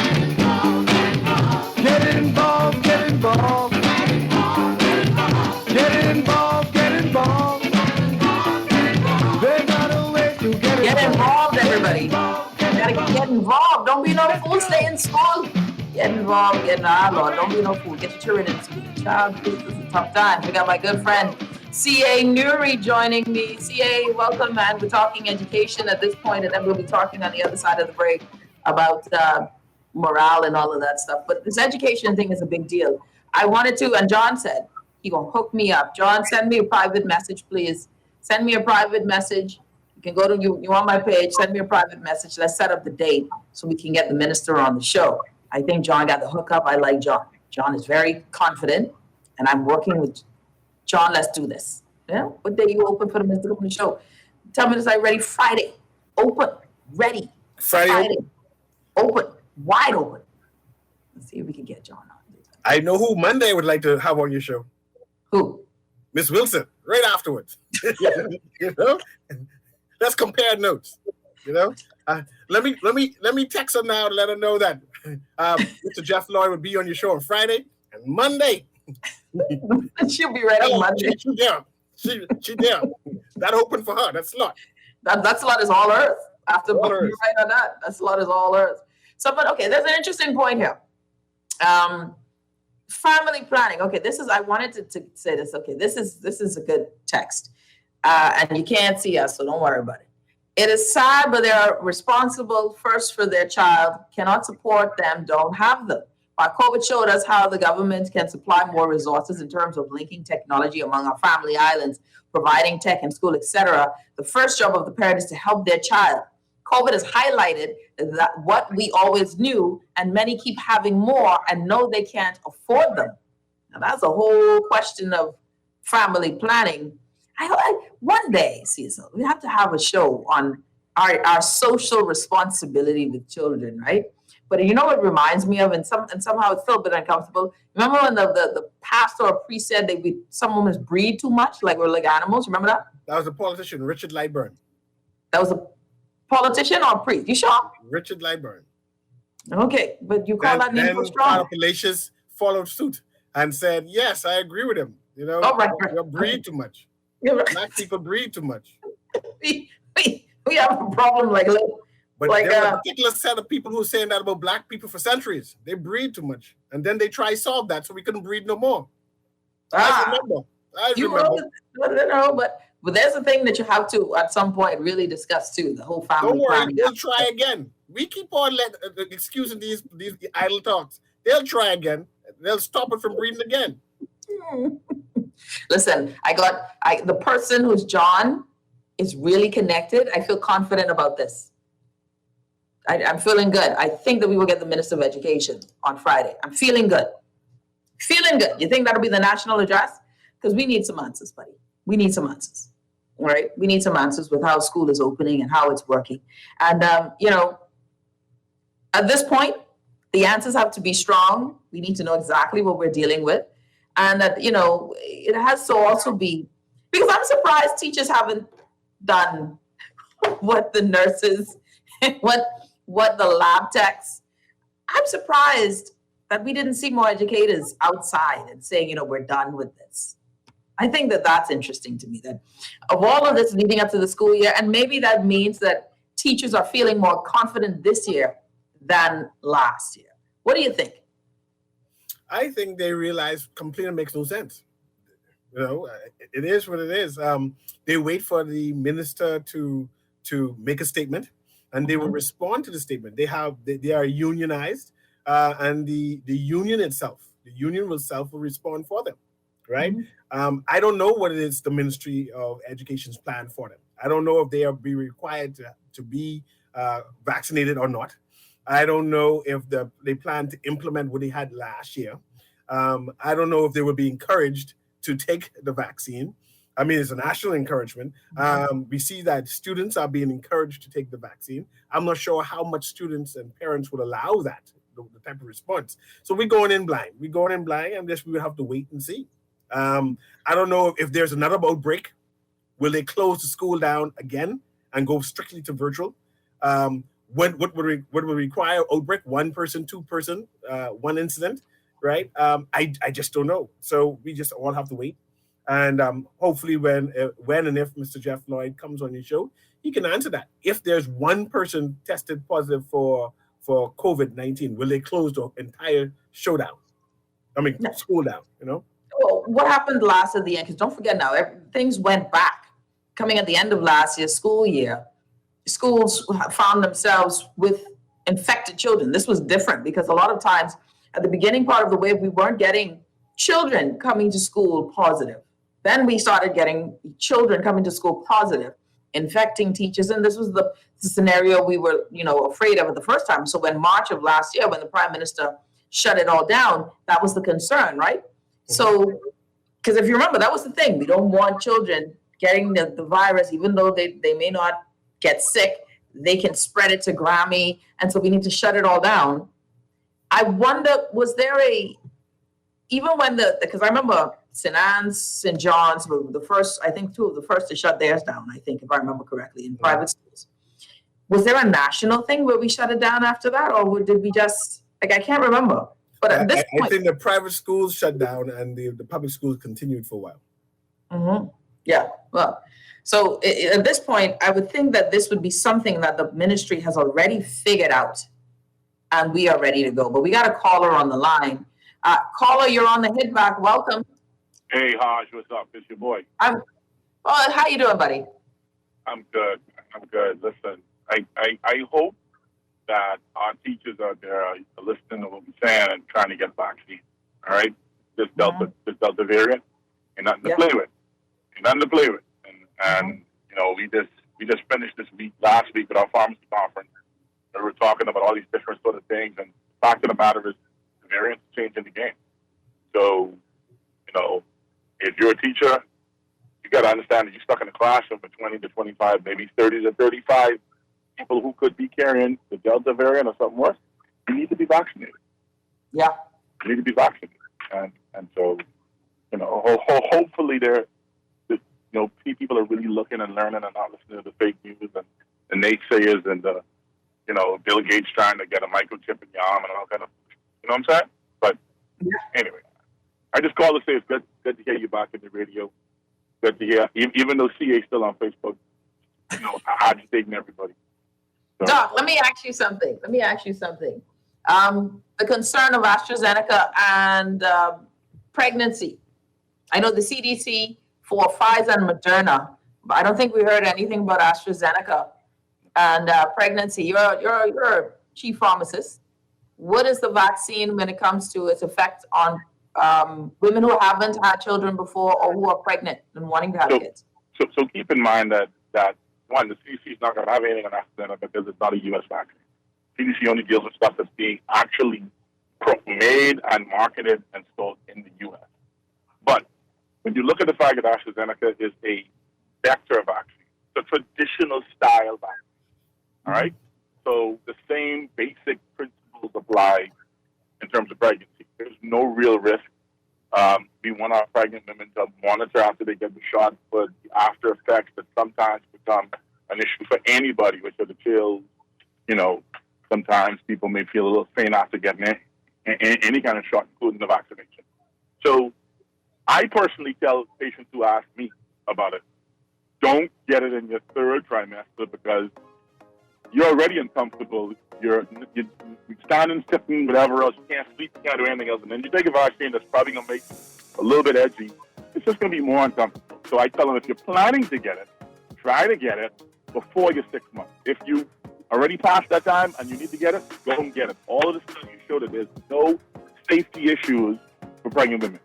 Get involved, get involved. Get involved, get involved. There's not a way to get involved, everybody. You gotta get involved. Don't be no fool, stay in school. Get involved, Lord. Don't be no fool. Get your children in school. Child, this is a tough time. We got my good friend C.A. Nuri joining me. C.A., welcome, man. We're talking education at this point, and then we'll be talking on the other side of the break about morale and all of that stuff. But this education thing is a big deal. I wanted to, and John said, he gonna hook me up. John, send me a private message, please. Send me a private message. You can go to you on my page, send me a private message. Let's set up the date so we can get the minister on the show. I think John got the hookup. I like John. John is very confident, and I'm working with John. Let's do this. Yeah? What day you open for the minister on the show? Tell me this, I'm ready Friday. Open, ready. Friday. Open, wide open. Let's see if we can get John on. I know who Monday would like to have on your show. Who? Miss Wilson, right afterwards. You know, let's compare notes. You know, let me text her now to let her know that Mr. Jeff Lloyd will be on your show on Friday and Monday. She'll be right on Monday. She there. She there. That open for her. That slot. That slot is all Earth. After all Earth. Right on that slot is all Earth. So, but okay, there's an interesting point here. Family planning. Okay, I wanted to say this. Okay, this is a good text, and you can't see us, so don't worry about it. It is sad, but they are responsible first for their child, cannot support them, don't have them. While COVID showed us how the government can supply more resources in terms of linking technology among our family islands, providing tech in school, etc., the first job of the parent is to help their child. COVID has highlighted that what we always knew, and many keep having more and know they can't afford them. Now, that's a whole question of family planning. One day, Cecil, we have to have a show on our social responsibility with children, right? But you know what reminds me of, and somehow it's still a bit uncomfortable. Remember when the pastor or priest said some women breed too much, like we're like animals? Remember that? That was a politician, Richard Lightburn. That was a politician or priest? You sure? Richard Lightburn. Okay, but you call that name for strong. Palacios followed suit and said, "Yes, I agree with him. You know, we breed too much. Black people breed too much. We have a problem But there are a particular set of people who are saying that about black people for centuries. They breed too much. And then they try to solve that so we couldn't breed no more. I remember. But there's a thing that you have to, at some point, really discuss, too, the whole family. Don't worry, they'll try again. We keep on excusing these idle talks. They'll try again. They'll stop it from breeding again. Listen, the person who's John is really connected. I feel confident about this. I'm feeling good. I think that we will get the Minister of Education on Friday. I'm feeling good. Feeling good. You think that'll be the national address? Because we need some answers, buddy. We need some answers. All right? We need some answers with how school is opening and how it's working. And, at this point, the answers have to be strong. We need to know exactly what we're dealing with. And that, it has to also be, because I'm surprised teachers haven't done what the nurses, what the lab techs. I'm surprised that we didn't see more educators outside and saying, we're done with this. I think that that's interesting to me, that of all of this leading up to the school year, and maybe that means that teachers are feeling more confident this year than last year. What do you think? I think they realize complaining makes no sense. It is what it is. They wait for the minister to make a statement, and they will respond to the statement. They are unionized, and the union itself, the union will respond for them, right? Mm-hmm. I don't know what it is the Ministry of Education's plan for them. I don't know if they are be required to be vaccinated or not. I don't know if they plan to implement what they had last year. I don't know if they will be encouraged to take the vaccine. I mean, it's a national encouragement. We see that students are being encouraged to take the vaccine. I'm not sure how much students and parents would allow that, the type of response. So we're going in blind. We just we will have to wait and see. I don't know if there's another outbreak. Will they close the school down again and go strictly to virtual? What would require outbreak? 1 person, 2 person, 1 incident, right? I just don't know. So we just all have to wait. And hopefully when and if Mr. Jeff Lloyd comes on your show, he can answer that. If there's 1 person tested positive for COVID-19, will they close the entire school down? Well, what happened last at the end? Because don't forget now, things went back. Coming at the end of last year's school year, schools found themselves with infected children. This was different because a lot of times at the beginning part of the wave, we weren't getting children coming to school positive. Then we started getting children coming to school positive, infecting teachers. And this was the scenario we were, afraid of at the first time. So when March of last year, when the Prime Minister shut it all down, that was the concern, right? Mm-hmm. So, because if you remember, that was the thing. We don't want children getting the virus, even though they may not get sick, they can spread it to Grammy. And so we need to shut it all down. I wonder, was there even when because I remember St. Anne's, St. John's were the first, I think two of the first to shut theirs down, I think, if I remember correctly, in private schools. Was there a national thing where we shut it down after that, or did we just, like, I can't remember. But at this point, I think the private schools shut down and the public schools continued for a while. Mm-hmm. Yeah, well, so at this point, I would think that this would be something that the ministry has already figured out, and we are ready to go. But we got a caller on the line. Caller, you're on the hit back. Welcome. Hey, Haj, what's up? It's your boy. How you doing, buddy? I'm good. Listen, I hope that our teachers out there are listening to what we're saying and trying to get vaccine. All right, this Delta variant, ain't nothing to play with. And you know, we just finished last week with our pharmacy conference. We were talking about all these different sort of things, and the fact of the matter is, the variant's changing the game. So, you know, if you're a teacher, you got to understand that you're stuck in a classroom with 20 to 25, maybe 30 to 35 people who could be carrying the Delta variant or something worse. You need to be vaccinated. Yeah. You need to be vaccinated. And so, you know, hopefully people are really looking and learning and not listening to the fake news and the naysayers and the, you know, Bill Gates trying to get a microchip in your arm and all kind of, you know what I'm saying? But anyway, I just called to say it's good to hear you back in the radio. Good to hear, even though CA is still on Facebook, you know, agitating everybody. So. Doc, let me ask you something. The concern of AstraZeneca and pregnancy. I know the CDC for Pfizer and Moderna, but I don't think we heard anything about AstraZeneca and pregnancy. You're a chief pharmacist. What is the vaccine when it comes to its effect on women who haven't had children before or who are pregnant and wanting to have kids? So keep in mind that one, the CDC is not going to have anything on AstraZeneca because it's not a U.S. vaccine. CDC only deals with stuff that's being actually made and marketed and sold in the U.S. But when you look at the fact that AstraZeneca is a vector vaccine, it's a traditional style vaccine, all right? So the same basic principles apply in terms of pregnancy. There's no real risk. We want our pregnant women to monitor after they get the shot for the after effects that sometimes become an issue for anybody, which are the chills. You know, sometimes people may feel a little faint after getting any kind of shot, including the vaccination. So I personally tell patients who ask me about it, don't get it in your third trimester because you're already uncomfortable. You're standing, sitting, whatever else. You can't sleep, you can't do anything else. And then you take a vaccine that's probably going to make a little bit edgy. It's just going to be more uncomfortable. So I tell them, if you're planning to get it, try to get it before you're 6 months. If you already passed that time and you need to get it, go and get it. All of the studies show that there's no safety issues for pregnant women.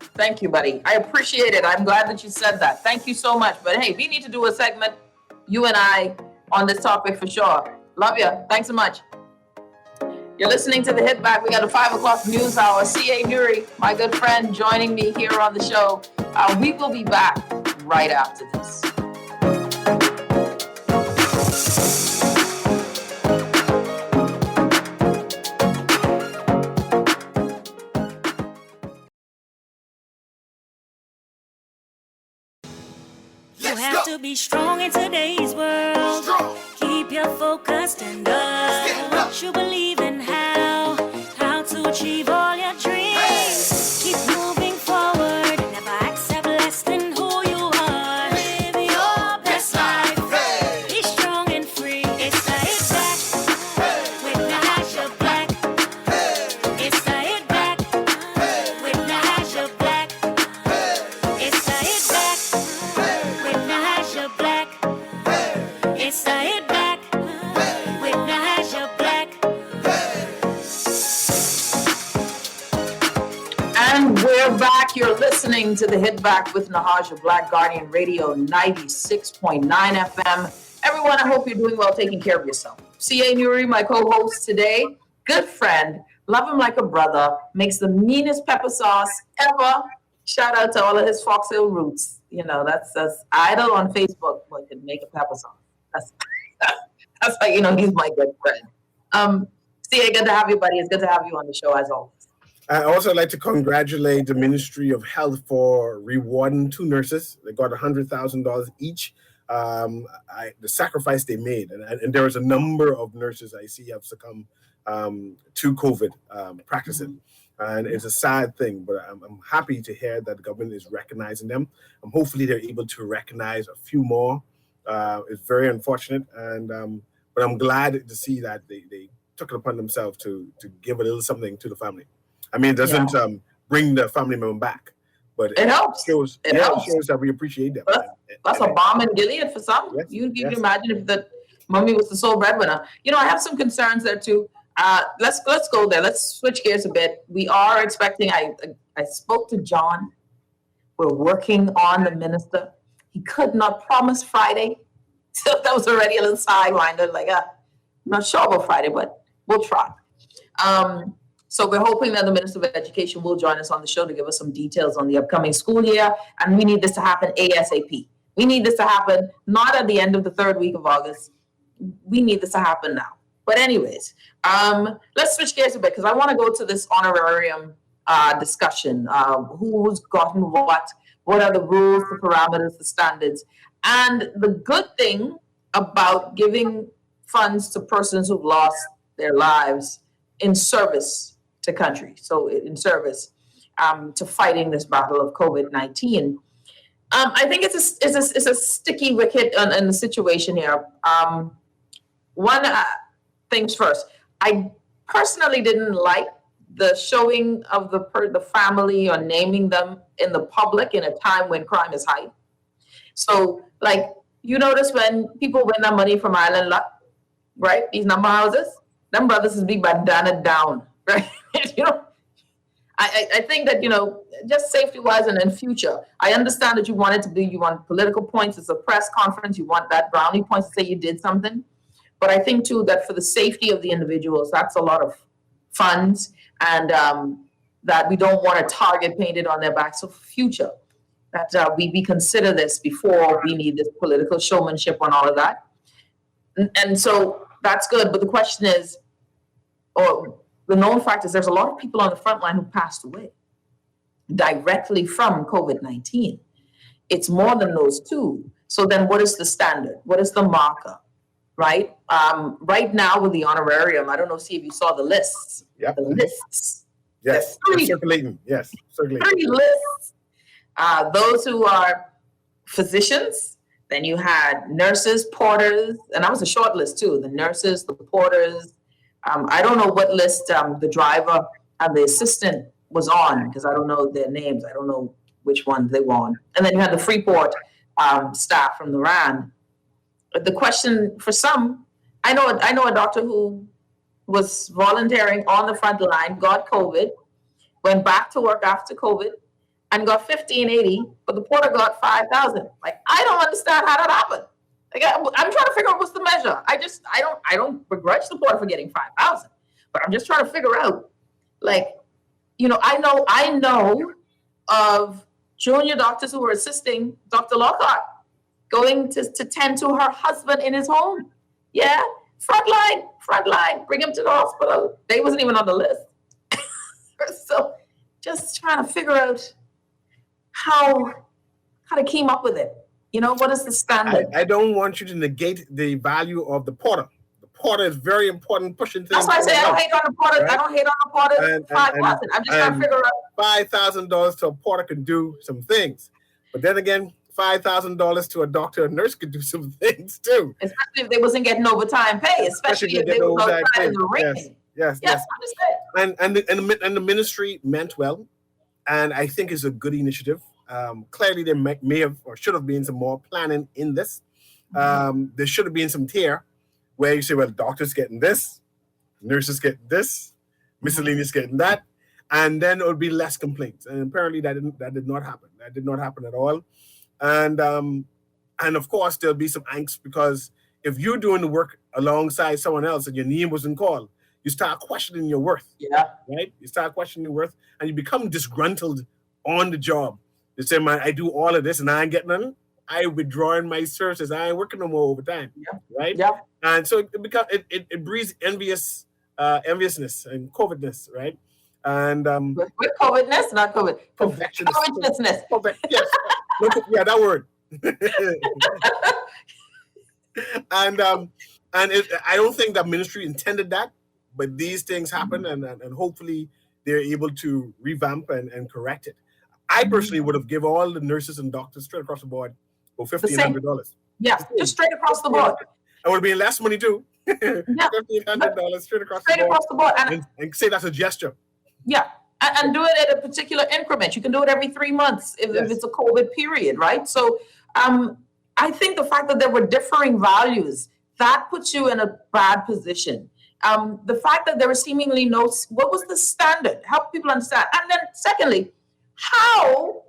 Thank you, buddy. I appreciate it. I'm glad that you said that. Thank you so much. But hey, we need to do a segment, you and I, on this topic for sure. Love you. Thanks so much. You're listening to the Hit Back. We got a 5 o'clock news hour. C.A. Nuri, my good friend, joining me here on the show. We will be back right after this. You have to be strong in today's world. Keep your focus and up. You believe in how to achieve all your dreams. Keep moving forward. Never accept less than who you are. Live your best life. Be strong and free. It's the Hit Back with Nahaja Black. It's the Hit Back with Nahaja Black. It's the Hit Back with Nahaja Black. It's the Hit Back with Nahaja Black. And we're back. You're listening to the Hit Back with Nahaja Black, Guardian Radio 96.9 FM. Everyone, I hope you're doing well, taking care of yourself. C.A. Nuri, my co-host today, good friend, love him like a brother, makes the meanest pepper sauce ever. Shout out to all of his Fox Hill roots. You know, that's idol on Facebook, but can make a pepper sauce. That's how you know he's my good friend. C.A., good to have you, buddy. It's good to have you on the show as always. I also like to congratulate the Ministry of Health for rewarding 2 nurses. They got $100,000 each. The sacrifice they made, and there was a number of nurses I see have succumbed to COVID practicing, and it's a sad thing. But I'm happy to hear that the government is recognizing them. Hopefully they're able to recognize a few more. It's very unfortunate, but I'm glad to see that they took it upon themselves to give a little something to the family. I mean, it doesn't bring the family member back, but it helps. It shows that we appreciate them. That's a bomb in Gilead for some. Yes, You can imagine if the mummy was the sole breadwinner. I have some concerns there too. Let's go there. Let's switch gears a bit. We are expecting. I spoke to John. We're working on the minister. He could not promise Friday, so that was already a little sidewinder. Like, I'm not sure about Friday, but we'll try. So we're hoping that the Minister of Education will join us on the show to give us some details on the upcoming school year. And we need this to happen ASAP. We need this to happen not at the end of the 3rd week of August. We need this to happen now. But anyways, let's switch gears a bit because I want to go to this honorarium discussion. Who's gotten what are the rules, the parameters, the standards. And the good thing about giving funds to persons who've lost their lives in service to country, so in service to fighting this battle of COVID-19. I think it's a sticky wicket in the situation here. One things first, I personally didn't like the showing of the family or naming them in the public in a time when crime is high. So, like, you notice when people win their money from Island Luck, right? These number houses, them brothers is big bandana down, right? I think that, just safety-wise and in future, I understand that you want political points. It's a press conference. You want that brownie points to say you did something. But I think, too, that for the safety of the individuals, that's a lot of funds, and that we don't want a target painted on their backs. So for future, that we consider this before we need this political showmanship on all of that. And so that's good. But the question is, or the known fact is, there's a lot of people on the front line who passed away directly from COVID-19. It's more than those 2. So then what is the standard? What is the marker, right? Right now with the honorarium, I don't know, see if you saw the lists. Yep. The lists. Yes, circulating. Yes, circulating. 3 lists. Those who are physicians, then you had nurses, porters, and that was a short list too. The nurses, the porters. I don't know what list the driver and the assistant was on because I don't know their names. I don't know which ones they were on. And then you had the Freeport staff from the RAN. The question for some, I know a doctor who was volunteering on the front line, got COVID, went back to work after COVID, and got $1,580, but the porter got $5,000. Like, I don't understand how that happened. Like, I'm trying to figure out what's the measure. I don't begrudge the porter for getting $5,000, but I'm just trying to figure out, like, I know of junior doctors who were assisting Dr. Lockhart going to tend to her husband in his home. Yeah, front line, bring him to the hospital. They wasn't even on the list. So just trying to figure out how to keep up with it. What is the standard? I don't want you to negate the value of the porter. The porter is very important pushing things. That's why I say I don't hate on the porter. Right? I don't hate on the porter. 5,000. I'm just trying to figure out. $5,000 to a porter can do some things. But then again, $5,000 to a doctor or nurse could do some things too. Especially if they wasn't getting overtime pay. Especially if they were outside in the ring. Yes. And the ministry meant well, and I think it's a good initiative. Clearly, there may have or should have been some more planning in this. There should have been some tier where you say, well, doctors getting this, nurses getting this, miscellaneous getting that, and then it would be less complaints. And apparently, that did not happen. That did not happen at all. And of course, there'll be some angst because if you're doing the work alongside someone else and your name wasn't called, you start questioning your worth. Yeah. Right? You start questioning your worth, and you become disgruntled on the job. You say, man, I do all of this and I ain't getting nothing. I withdrawing my services. I ain't working no more overtime. Yeah. Right? Yeah. And so it breeds enviousness and COVIDness, right? And with COVIDness, not COVID. Covetousness. Yes. Yeah, that word. and I don't think the ministry intended that, but these things happen, and hopefully they're able to revamp and correct it. I personally would have given all the nurses and doctors straight across the board for $1,500. Yeah, just straight across the board. It would have been less money too. $1,500 straight across the board. And say that's a gesture. Yeah, and do it at a particular increment. You can do it every 3 months if it's a COVID period, right? So I think the fact that there were differing values, that puts you in a bad position. The fact that there was seemingly what was the standard? Help people understand. And then secondly, how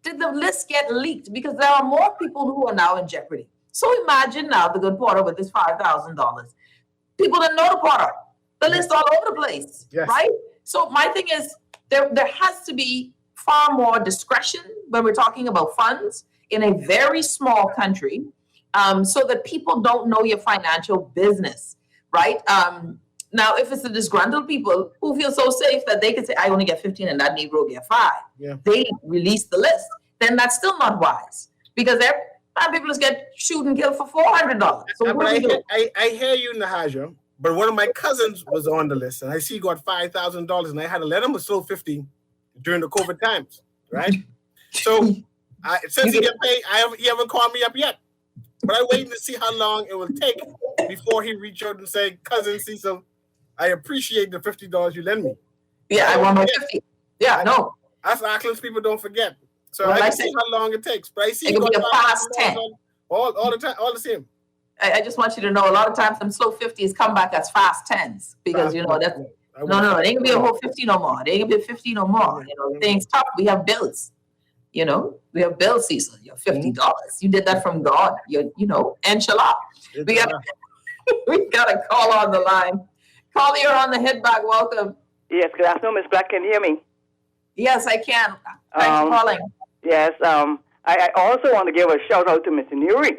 did the list get leaked? Because there are more people who are now in jeopardy. So imagine now the good Porter with his $5,000. People didn't know the Porter. The list all over the place, right? So my thing is there has to be far more discretion when we're talking about funds in a very small country, so that people don't know your financial business, right? Now, if it's the disgruntled people who feel so safe that they can say, I only get 15 and that Negro get 5, they release the list, then that's still not wise, because people just get shot and killed for $400. So I hear you, Nahaja, but one of my cousins was on the list, and I see he got $5,000, and I had to let him still 50 during the COVID times, right? So since he get paid, he haven't called me up yet. But I'm waiting to see how long it will take before he reach out and say, Cousin Cecil, I appreciate the $50 you lend me. Yeah, I want my 50. Yeah, no. That's Auckland's people don't forget. So Well, I I see say- how long it takes. But I see It you could be got a fast 10. all the time, all the same. I just want you to know a lot of times them slow 50s come back as fast 10s because, you know, that's, no, it ain't gonna be a whole 50 no more. It ain't gonna be a 50 no more. You know, things tough. We have bills. You know, we have bills, Cecil. You're $50. You did that from God. You know, inshallah. We got a call on the line. Caller, you're on the head back. Welcome. Yes, good afternoon, Ms. Black. Can you hear me? Yes, I can. Thanks for calling. Yes, I also want to give a shout out to Mr. Nuri.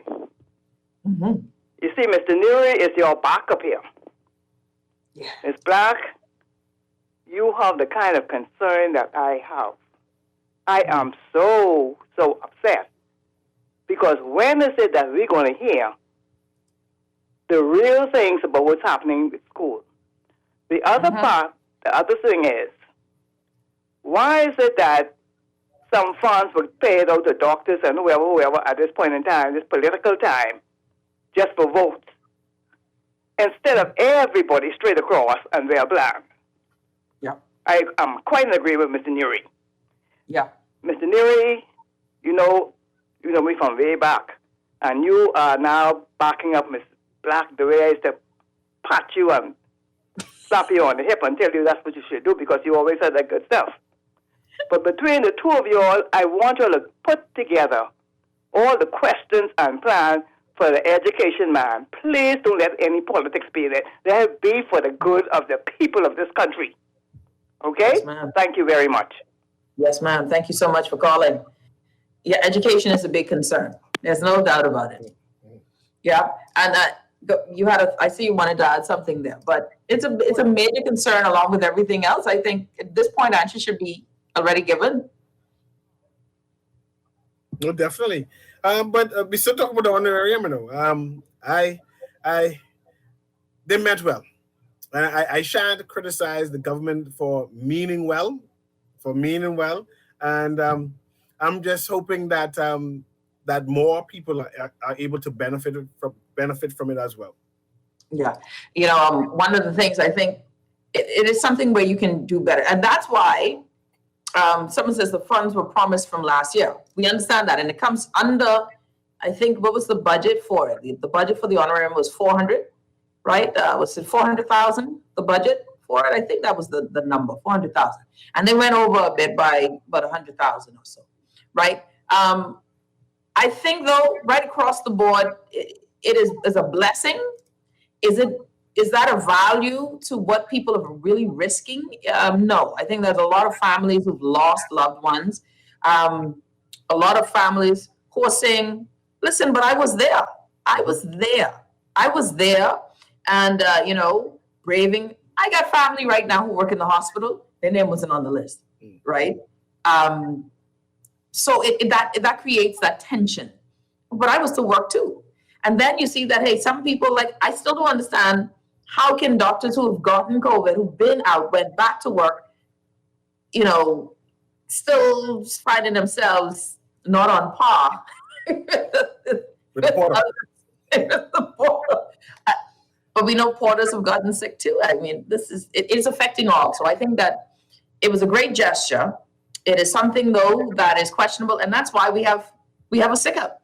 You see, Mr. Nuri is your backup here. Yeah. Ms. Black, you have the kind of concern that I have. I am so upset because when is it that we're going to hear the real things about what's happening with school? The other part, the other thing is, why is it that some funds were paid out to doctors and whoever at this point in time, this political time, just for votes, instead of everybody straight across and wear black? Yeah. I am quite in agreement with Mr. Nuri. Yeah. Mr. Nuri, you know me from way back, and you are now backing up Ms. Black the way I used to pat you and slap you on the hip and tell you that's what you should do because you always said that good stuff. But between the two of you all, I want you all to put together all the questions and plans for the education man. Please don't let any politics be there. Let it be for the good of the people of this country. Okay? Yes, ma'am. Thank you very much. Yes, ma'am. Thank you so much for calling. Yeah, education is a big concern. There's no doubt about it. Yeah, and I see you wanted to add something there, but it's a major concern along with everything else. I think at this point, answers should be already given. No, definitely. But we still talk about the honorarium, you know. They meant well. And I shan't criticize the government for meaning well. And I'm just hoping that that more people are able to benefit from it as well. Yeah. You know, one of the things I think it is something where you can do better. And that's why someone says the funds were promised from last year. We understand that. And it comes under, I think, what was the budget for it? The budget for the honorarium was 400, right? Was it 400,000, the budget for it? I think that was the number, 400,000. And they went over a bit by about 100,000 or so, right? I think, though, right across the board, it is a blessing. Is that a value to what people are really risking? No. I think there's a lot of families who've lost loved ones. A lot of families who are saying, listen, but I was there. And, you know, braving. I got family right now who work in the hospital. Their name wasn't on the list, right? So that creates that tension. But I was to work too. And then you see that, hey, some people, like, I still don't understand how can doctors who have gotten COVID, who've been out, went back to work, you know, still finding themselves not on par with the porter. But we know porters have gotten sick too. I mean, it is affecting all. So I think that it was a great gesture. It is something though that is questionable, and that's why we have a sick out.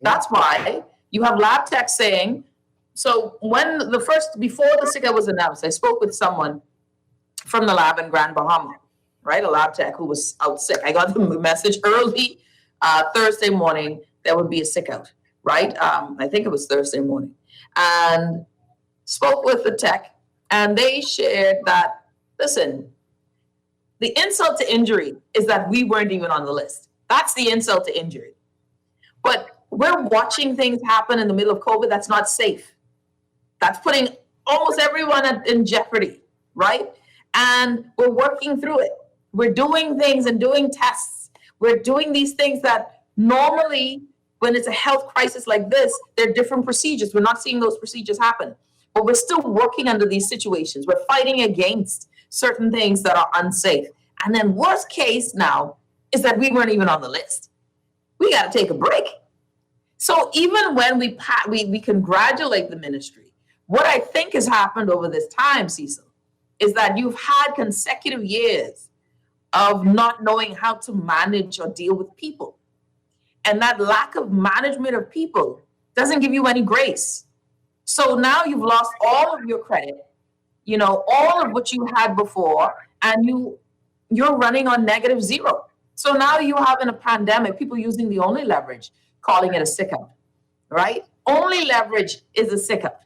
That's why you have lab techs saying. So before the sick out was announced, I spoke with someone from the lab in Grand Bahama, right? A lab tech who was out sick. I got the message early Thursday morning there would be a sick out, right? I think it was Thursday morning, and spoke with the tech, and they shared that, listen, the insult to injury is that we weren't even on the list. That's the insult to injury. But we're watching things happen in the middle of COVID that's not safe. That's putting almost everyone in jeopardy, right? And we're working through it. We're doing things and doing tests. We're doing these things that normally, when it's a health crisis like this, there are different procedures. We're not seeing those procedures happen. But we're still working under these situations. We're fighting against certain things that are unsafe. And then worst case now is that we weren't even on the list. We got to take a break. So even when we congratulate the ministry, what I think has happened over this time, Cecil, is that you've had consecutive years of not knowing how to manage or deal with people. And that lack of management of people doesn't give you any grace. So now you've lost all of your credit, you know, all of what you had before, and you're running on negative zero. So now you have in a pandemic, people using the only leverage, calling it a sick out, right? Only leverage is a sick out.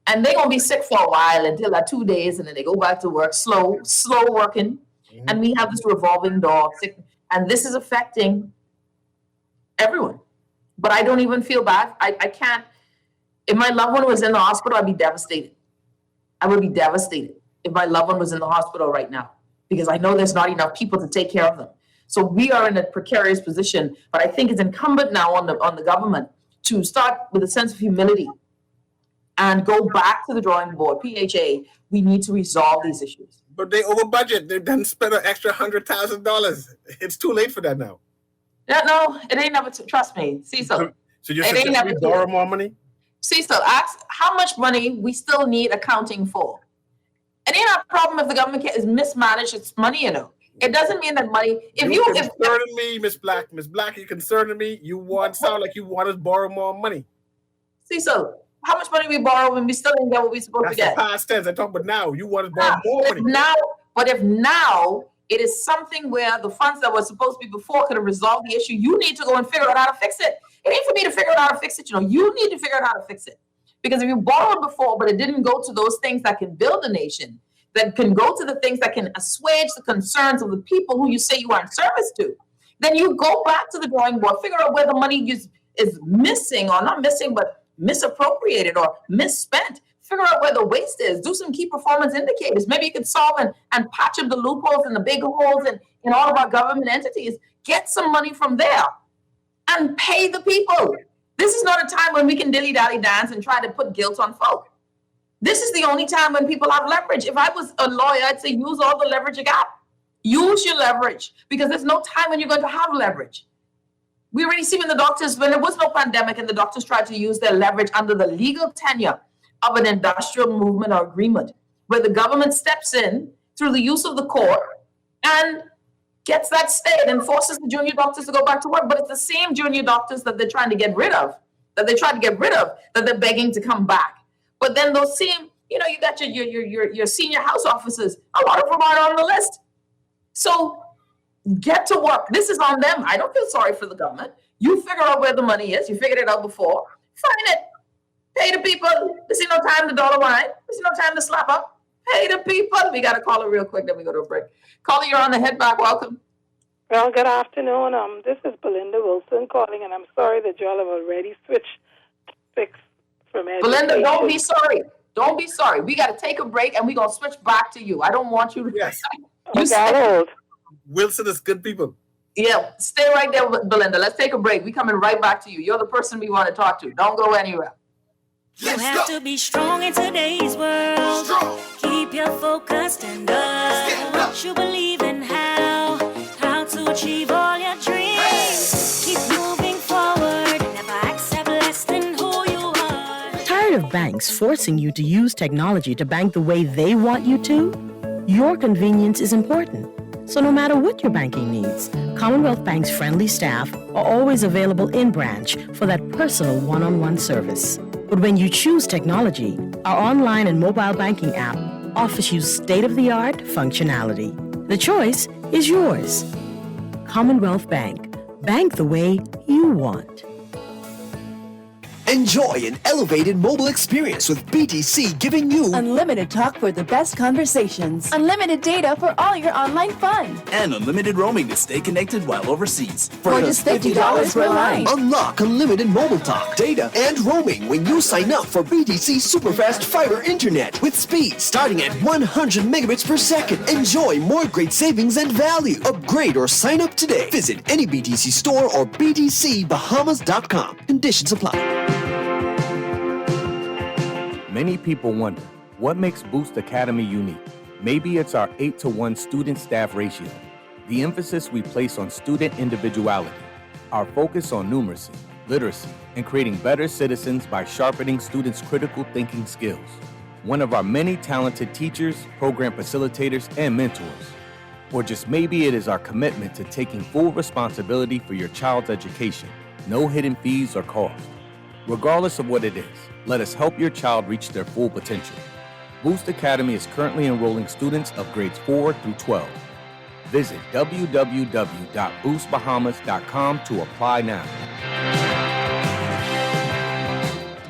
And they're going to be sick for a while until 2 days, and then they go back to work, slow working. Mm-hmm. And we have this revolving door. And this is affecting everyone. But I don't even feel bad. I can't. If my loved one was in the hospital, I'd be devastated. I would be devastated if my loved one was in the hospital right now, because I know there's not enough people to take care of them. So we are in a precarious position, but I think it's incumbent now on the government to start with a sense of humility and go back to the drawing board. PHA, we need to resolve these issues. But they over budget. They done spent an extra $100,000. It's too late for that now. Yeah, no, it ain't never. Trust me, Cecil. So you suggest we borrow more money? Cecil, ask how much money we still need accounting for. It ain't a problem if the government is mismanaged its money, you know. It doesn't mean that money. You're concerning me, Miss Black. Miss Black, you're concerning me. Sound like you want us to borrow more money. Cecil, how much money we borrow when we still didn't get what we supposed to get? That's the past tense. I talk about now. You want us to borrow more money. But if now it is something where the funds that were supposed to be before could have resolved the issue, you need to go and figure out how to fix it. It ain't for me to figure out how to fix it. You know, you need to figure out how to fix it. Because if you borrowed before, but it didn't go to those things that can build a nation, that can go to the things that can assuage the concerns of the people who you say you are in service to, then you go back to the drawing board, figure out where the money is missing, or not missing, but misappropriated or misspent. Figure out where the waste is. Do some key performance indicators. Maybe you could solve and patch up the loopholes and the big holes in all of our government entities. Get some money from there and pay the people. This is not a time when we can dilly-dally dance and try to put guilt on folk. This is the only time when people have leverage. If I was a lawyer, I'd say use all the leverage you got. Use your leverage, because there's no time when you're going to have leverage. We already see when there was no pandemic and the doctors tried to use their leverage under the legal tenure of an industrial movement or agreement, where the government steps in through the use of the court and gets that stayed and forces the junior doctors to go back to work. But it's the same junior doctors that they're trying to get rid of, that they're begging to come back. But then those same, you got your senior house officers, a lot of them aren't on the list. So get to work. This is on them. I don't feel sorry for the government. You figure out where the money is. You figured it out before. Find it. Pay the people. There's no time to dollar wine. There's no time to slap up. Pay the people. We got to call it real quick, then we go to a break. Caller, you're on the head back. Welcome. Well, good afternoon. This is Belinda Wilson calling, and I'm sorry that y'all have already fixed from education. Belinda, don't be sorry. Don't be sorry. We got to take a break, and we're going to switch back to you. I don't want you to... Yes. Wilson is good people. Yeah, stay right there, Belinda. Let's take a break. We're coming right back to you. You're the person we want to talk to. Don't go anywhere. You have to be strong in today's world. Keep your focus and up. You believe in how to achieve all your dreams. Keep moving forward. Never accept less than who you are. Tired of banks forcing you to use technology to bank the way they want you to? Your convenience is important. So no matter what your banking needs, Commonwealth Bank's friendly staff are always available in branch for that personal one-on-one service. But when you choose technology, our online and mobile banking app offers you state-of-the-art functionality. The choice is yours. Commonwealth Bank. Bank the way you want. Enjoy an elevated mobile experience with BTC, giving you unlimited talk for the best conversations, unlimited data for all your online fun, and unlimited roaming to stay connected while overseas. For just $50 per line. Unlock unlimited mobile talk, data, and roaming when you sign up for BTC Superfast Fiber Internet with speed starting at 100 megabits per second. Enjoy more great savings and value. Upgrade or sign up today. Visit any BTC store or btcbahamas.com. Conditions apply. Many people wonder, what makes Boost Academy unique? Maybe it's our 8-to-1 student-staff ratio, the emphasis we place on student individuality, our focus on numeracy, literacy, and creating better citizens by sharpening students' critical thinking skills. One of our many talented teachers, program facilitators, and mentors. Or just maybe it is our commitment to taking full responsibility for your child's education, no hidden fees or costs. Regardless of what it is, let us help your child reach their full potential. Boost Academy is currently enrolling students of grades 4 through 12. Visit www.boostbahamas.com to apply now.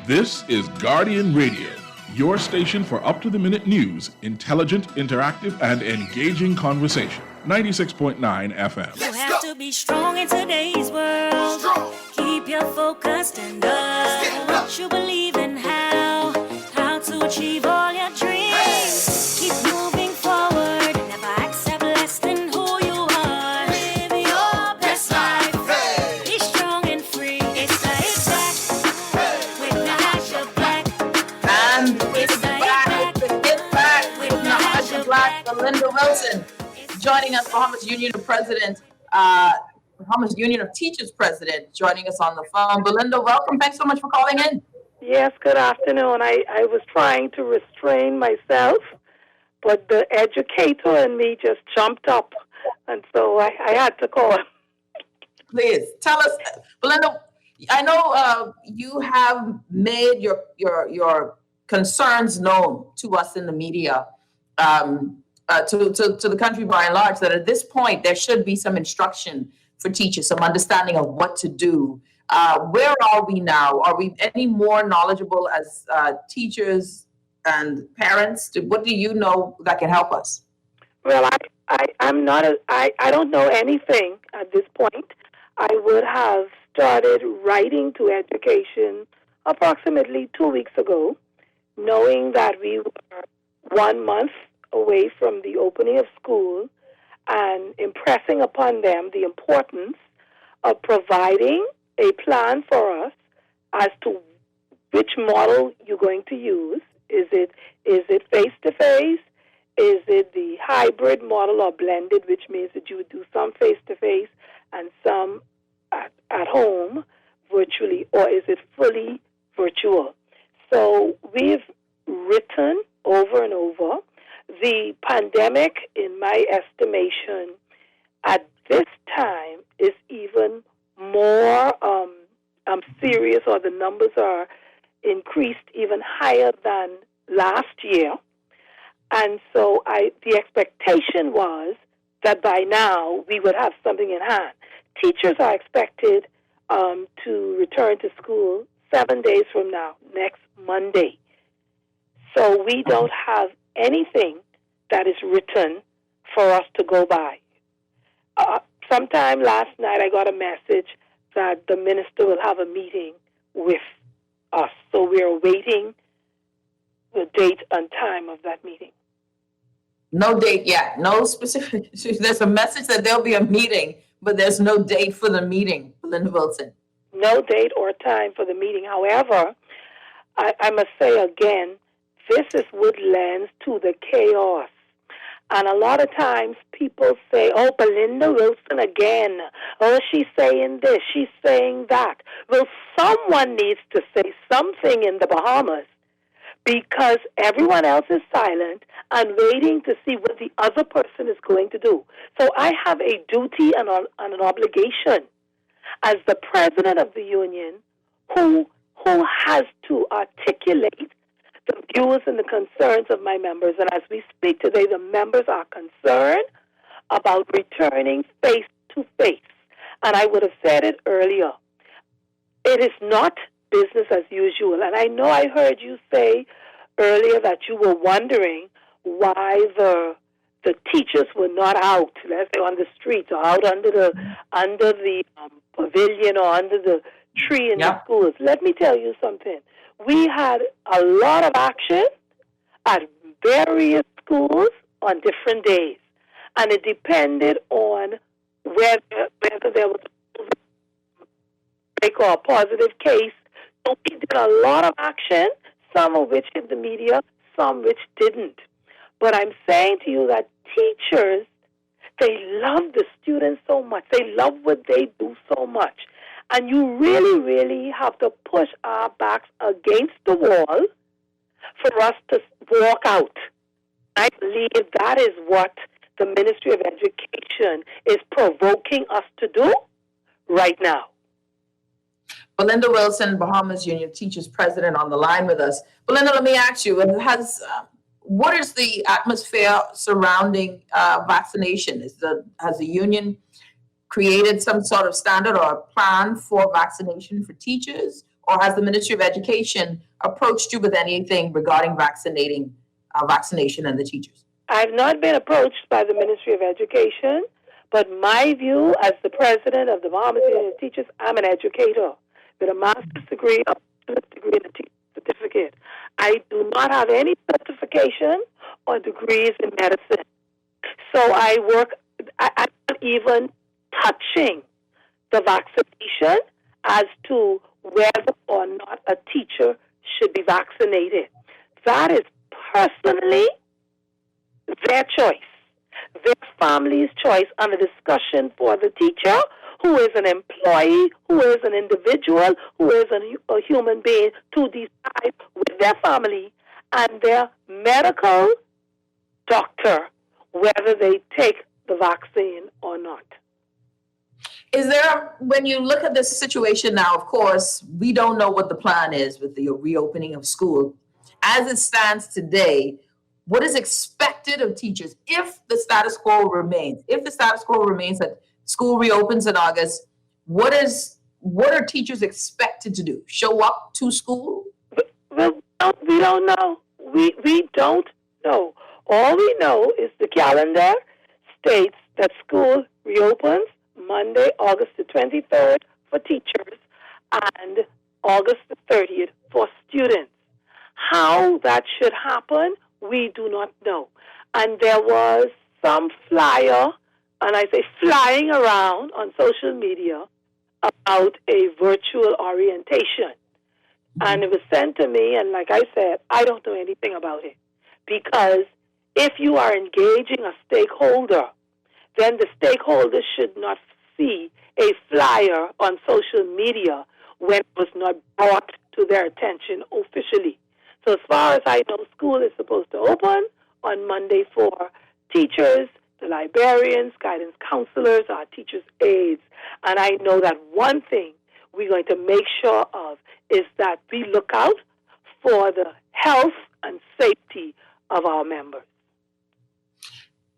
This is Guardian Radio, your station for up-to-the-minute news, intelligent, interactive, and engaging conversation. 96.9 FM. You have to be strong in today's world. Keep your focus and up. You believe in how to achieve all your dreams. Keep moving forward. Never accept less than who you are. Live your best life. Be strong and free. It's the Hit Back with Nahaja Black. And it's back. It's the Hit Back with Nahaja Black. Belinda Wilson joining us, Bahamas Union of President. Bahamas Union of Teachers President joining us on the phone. Belinda, welcome. Thanks so much for calling in. Yes, good afternoon. I was trying to restrain myself, but the educator in me just jumped up, and so I had to call. Please, tell us, Belinda, I know you have made your concerns known to us in the media, to the country by and large, that at this point there should be some instruction for teachers, some understanding of what to do. Where are we now? Are we any more knowledgeable as teachers and parents? What do you know that can help us? Well, I'm not. I don't know anything at this point. I would have started writing to education approximately 2 weeks ago, knowing that we were 1 month away from the opening of school, and impressing upon them the importance of providing a plan for us as to which model you're going to use. Is it face-to-face? Is it the hybrid model or blended, which means that you would do some face-to-face and some at home virtually, or is it fully virtual? So we've written over and over. The pandemic, in my estimation, at this time is even more serious, or the numbers are increased even higher than last year. And so the expectation was that by now we would have something in hand. Teachers are expected to return to school 7 days from now, next Monday. So we don't have anything that is written for us to go by. Sometime last night I got a message that the minister will have a meeting with us. So we're awaiting the date and time of that meeting. No date yet. No specific. There's a message that there'll be a meeting, but there's no date for the meeting, Linda Wilson. No date or time for the meeting. However, I must say again, this is what lends to the chaos. And a lot of times people say, oh, Belinda Wilson again. Oh, she's saying this, she's saying that. Well, someone needs to say something in the Bahamas because everyone else is silent and waiting to see what the other person is going to do. So I have a duty and an obligation as the president of the union who has to articulate the views and the concerns of my members. And as we speak today, the members are concerned about returning face to face. And I would have said it earlier. It is not business as usual. And I know I heard you say earlier that you were wondering why the teachers were not out, let's say on the streets or out under the pavilion or under the tree in the schools. Let me tell you something. We had a lot of action at various schools on different days, and it depended on whether there was a positive case. So we did a lot of action, some of which hit the media, some which didn't. But I'm saying to you that teachers, they love the students so much. They love what they do so much. And you really, really have to push our backs against the wall for us to walk out. I believe that is what the Ministry of Education is provoking us to do right now. Belinda Wilson, Bahamas Union Teachers President, on the line with us. Belinda, let me ask you, what is the atmosphere surrounding vaccination? Has the union created some sort of standard or a plan for vaccination for teachers? Or has the Ministry of Education approached you with anything regarding vaccination and the teachers? I've not been approached by the Ministry of Education, but my view as the president of the Bahamas Union of Teachers, I'm an educator with a master's degree, a bachelor's degree, and a teacher certificate. I do not have any certification or degrees in medicine. So I'm not even touching the vaccination as to whether or not a teacher should be vaccinated. That is personally their choice, their family's choice, and a discussion for the teacher, who is an employee, who is an individual, who is a human being, to decide with their family and their medical doctor whether they take the vaccine or not. Is there, when you look at this situation now, of course, we don't know what the plan is with the reopening of school. As it stands today, what is expected of teachers if the status quo remains? If the status quo remains that school reopens in August, what are teachers expected to do? Show up to school? Well, we don't know. We don't know. All we know is the calendar states that school reopens Monday, August the 23rd for teachers and August the 30th for students. How that should happen, we do not know. And there was some flyer, and I say flying around on social media, about a virtual orientation. And it was sent to me, and like I said, I don't know anything about it. Because if you are engaging a stakeholder, then the stakeholder should not see a flyer on social media when it was not brought to their attention officially. So as far as I know, school is supposed to open on Monday for teachers, the librarians, guidance counselors, our teachers' aides. And I know that one thing we're going to make sure of is that we look out for the health and safety of our members.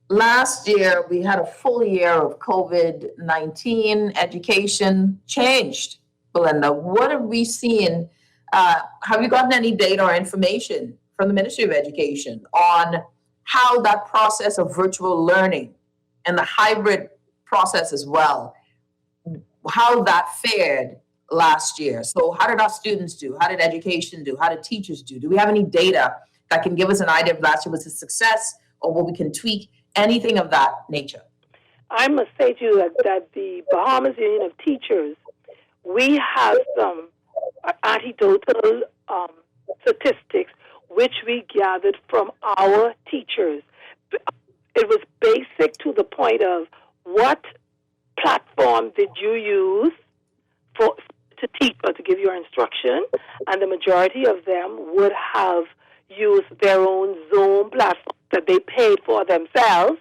Last year, we had a full year of COVID-19. Education changed. Belinda, what have we seen? Have you gotten any data or information from the Ministry of Education on how that process of virtual learning and the hybrid process as well, how that fared last year? So how did our students do? How did education do? How did teachers do? Do we have any data that can give us an idea of last year was a success or what we can tweak, anything of that nature? I must say to you that the Bahamas Union of Teachers, we have some anecdotal statistics which we gathered from our teachers. It was basic to the point of what platform did you use to teach or to give your instruction, and the majority of them would have used their own Zoom platform that they paid for themselves,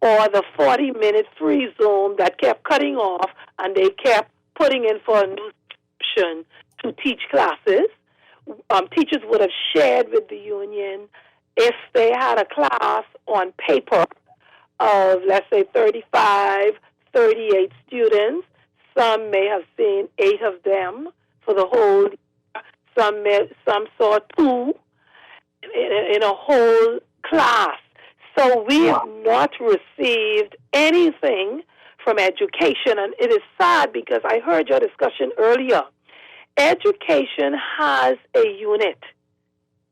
or the 40-minute free Zoom that kept cutting off and they kept putting in for a new subscription to teach classes. Teachers would have shared with the union if they had a class on paper of, let's say, 35, 38 students. Some may have seen 8 of them for the whole year. Some saw 2 in a whole class. So we have not received anything from education, and it is sad because I heard your discussion earlier. Education has a unit.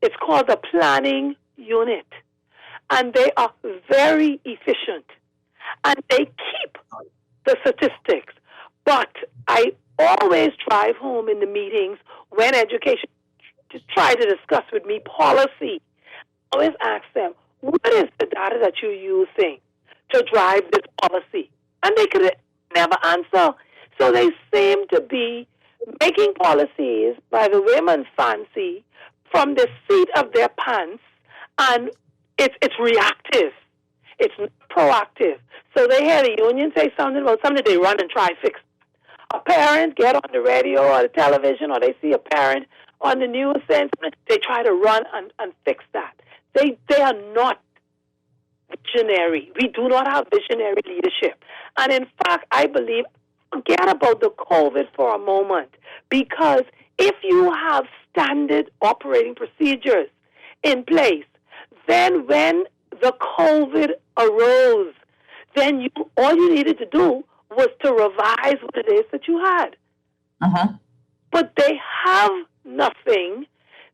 It's called the planning unit, and they are very efficient, and they keep the statistics. But I always drive home in the meetings when education try to discuss with me policy. I always ask them, what is the data that you're using to drive this policy? And they could never answer. So they seem to be making policies by the women's fancy from the seat of their pants, and it's reactive. It's not proactive. So they hear the union say something about something, they run and try to fix it. A parent get on the radio or the television, or they see a parent on the news saying something, they try to run and fix that. They are not visionary. We do not have visionary leadership. And in fact, I believe, forget about the COVID for a moment, because if you have standard operating procedures in place, then when the COVID arose, then all you needed to do was to revise what it is that you had. But they have nothing.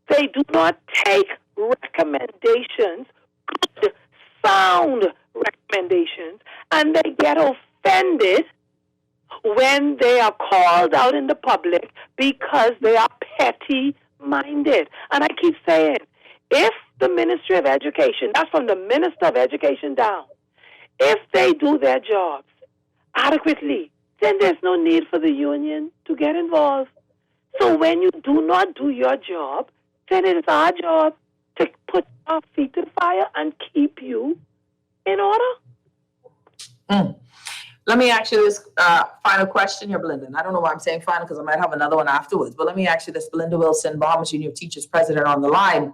They do not take recommendations, good, sound recommendations, and they get offended when they are called out in the public because they are petty-minded. And I keep saying, if the Ministry of Education, that's from the Minister of Education down, if they do their jobs adequately, then there's no need for the union to get involved. So when you do not do your job, then it is our job to put our feet to the fire and keep you in order. Let me ask you this final question here, Belinda. And I don't know why I'm saying final, because I might have another one afterwards. But let me ask you this, Belinda Wilson, Bahamas Union of Teachers President, on the line.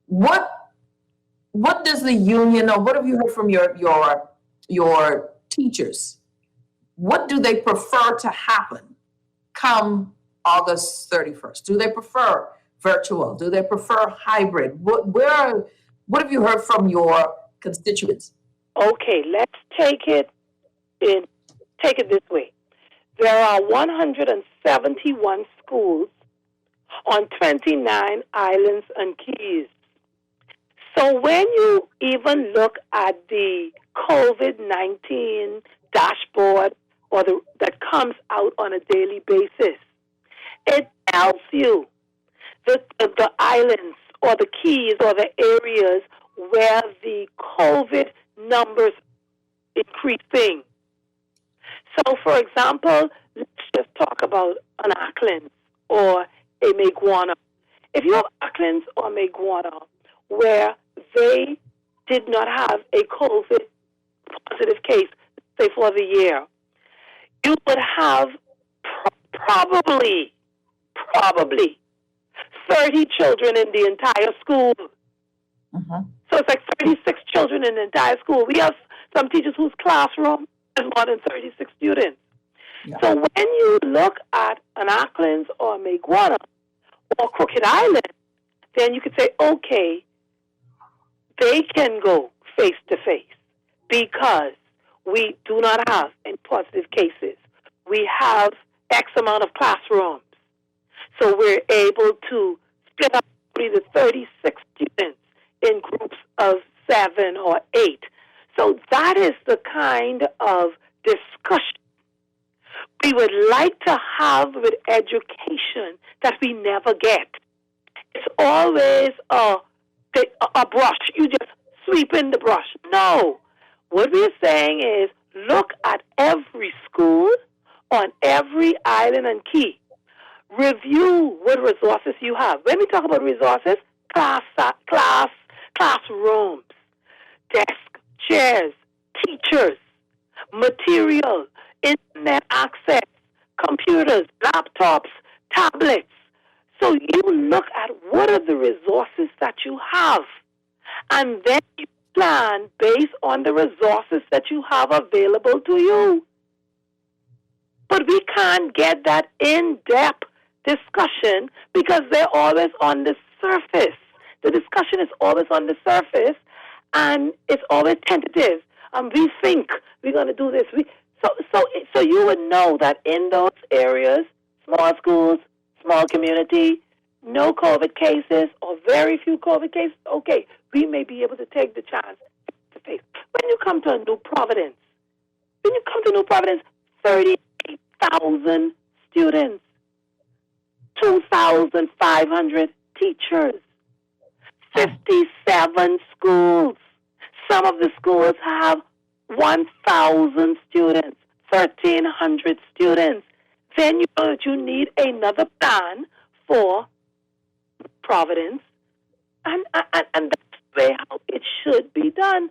What does the union, or what have you heard from your teachers? What do they prefer to happen come August 31st? Do they prefer virtual? Do they prefer hybrid? What have you heard from your constituents? Okay, let's take it this way. There are 171 schools on 29 islands and keys. So when you even look at the COVID-19 dashboard that comes out on a daily basis, it tells you the islands or the keys or the areas where the COVID numbers increasing. So, for example, let's just talk about an Auckland or a Maguana. If you have Auckland or Maguana where they did not have a COVID positive case, say for the year, you would have probably 30 children in the entire school. So it's like 36 children in the entire school. We have some teachers whose classroom has more than 36 students. So when you look at an Auckland or Maguana or Crooked Island, then you could say, okay, they can go face-to-face because we do not have any positive cases. We have X amount of classrooms. So we're able to split up the 36 students in groups of 7 or 8. So that is the kind of discussion we would like to have with education that we never get. It's always a brush. You just sweep in the brush. No. What we're saying is look at every school on every island and key. Review what resources you have. When we talk about resources, classrooms, desk, chairs, teachers, material, internet access, computers, laptops, tablets. So you look at what are the resources that you have, and then you plan based on the resources that you have available to you. But we can't get that in-depth discussion because they're always on the surface. The discussion is always on the surface, and it's always tentative. We think we're going to do this. So you would know that in those areas, small schools, small community, no COVID cases or very few COVID cases, okay, we may be able to take the chance to face. When you come to New Providence, 38,000 students, 2,500 teachers, 57 schools. Some of the schools have 1,000 students, 1,300 students. Then you know that you need another plan for Providence, and that's the way how it should be done.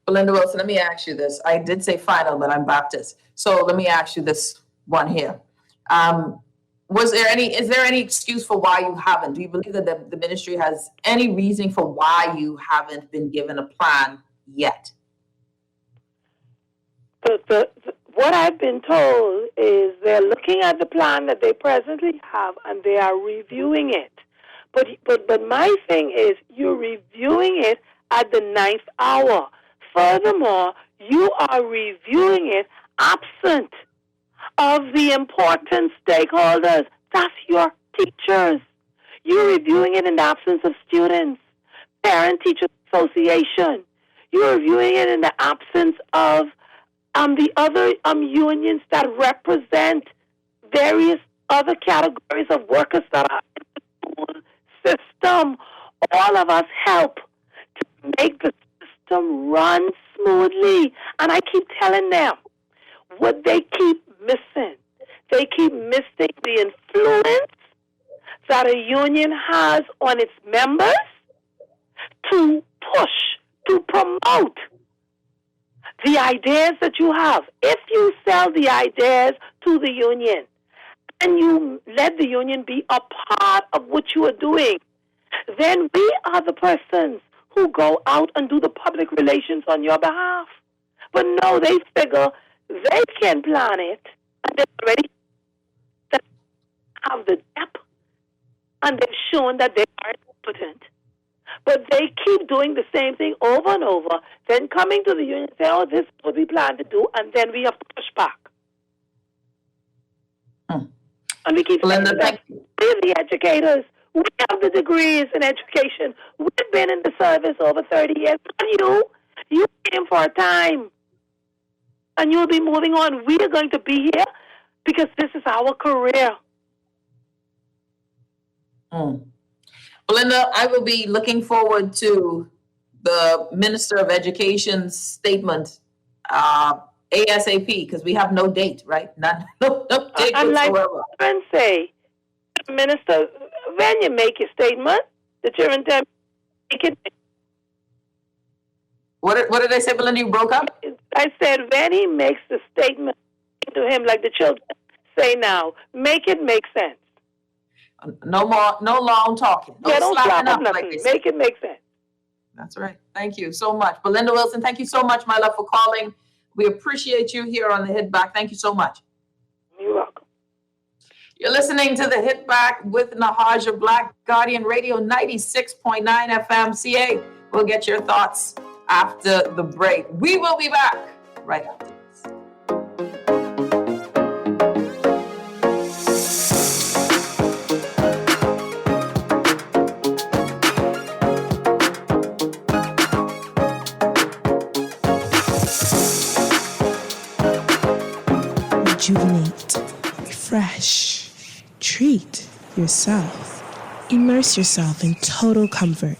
Belinda Wilson, let me ask you this. I did say final, but I'm Baptist. So let me ask you this one here. Is there any excuse for why you haven't? Do you believe that the ministry has any reason for why you haven't been given a plan yet? What I've been told is they're looking at the plan that they presently have and they are reviewing it. But my thing is you're reviewing it at the 9th hour. Furthermore, you are reviewing it absent of the important stakeholders. That's your teachers. You're reviewing it in the absence of students, parent-teacher association. You're reviewing it in the absence of the other unions that represent various other categories of workers that are in the school system. All of us help to make the system run smoothly. And I keep telling them what they keep missing. They keep missing the influence that a union has on its members to push, to promote the ideas that you have. If you sell the ideas to the union and you let the union be a part of what you are doing, then we are the persons who go out and do the public relations on your behalf. But no, they figure they can plan it and they're ready to have the depth, and they've shown that they are competent. But they keep doing the same thing over and over, then coming to the union and say, oh, this is what we plan to do, and then we have to push back. And we keep saying that we're the educators. We have the degrees in education. We've been in the service over 30 years. And you came for a time, and you'll be moving on. We are going to be here because this is our career. Belinda, I will be looking forward to the Minister of Education's statement ASAP, because we have no date, right? No date I'm whatsoever. like and say, Minister, when you make your statement, the children tell me, make it. What did I say, Belinda? You broke up? I said, when he makes the statement to him, like the children say now, make it make sense. No long talking. No don't slapping slap up, nothing. like they say. Make it make sense. That's right. Thank you so much. Belinda Wilson, thank you so much, my love, for calling. We appreciate you here on the Hit Back. Thank you so much. You're welcome. You're listening to the Hit Back with Nahaja, Black Guardian Radio 96.9 FM CA. We'll get your thoughts after the break. We will be back right after this. Treat yourself. Immerse yourself in total comfort.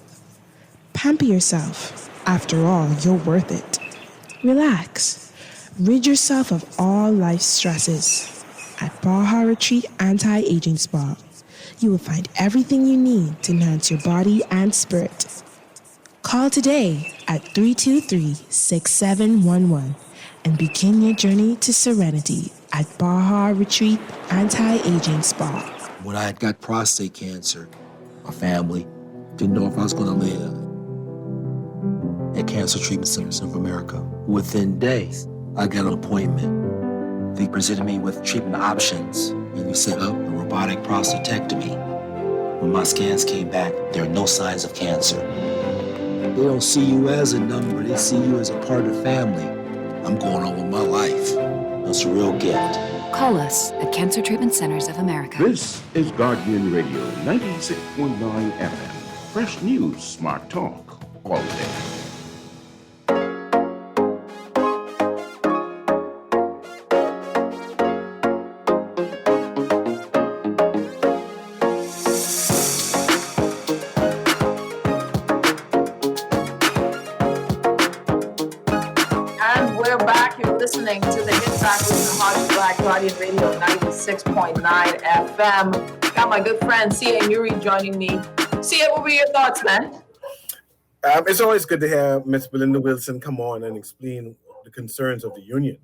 Pamper yourself. After all, you're worth it. Relax. Rid yourself of all life's stresses. At Baja Retreat Anti-Aging Spa, you will find everything you need to enhance your body and spirit. Call today at 323-6711 and begin your journey to serenity at Baja Retreat Anti-Aging Spa. When I had got prostate cancer, my family didn't know if I was going to live. At Cancer Treatment Centers of America, within days, I got an appointment. They presented me with treatment options, and we set up a robotic prostatectomy. When my scans came back, there are no signs of cancer. They don't see you as a number, they see you as a part of the family. I'm going on with my life. That's a real gift. Call us at Cancer Treatment Centers of America. This is Guardian Radio 96.9 FM. Fresh news, smart talk, all day. Listening to the Hit Back with Nahaja Black, Guardian Radio 96.9 FM. Got my good friend Sia Nuri joining me. Sia, what were your thoughts, man? It's always good to have Miss Belinda Wilson come on and explain the concerns of the union.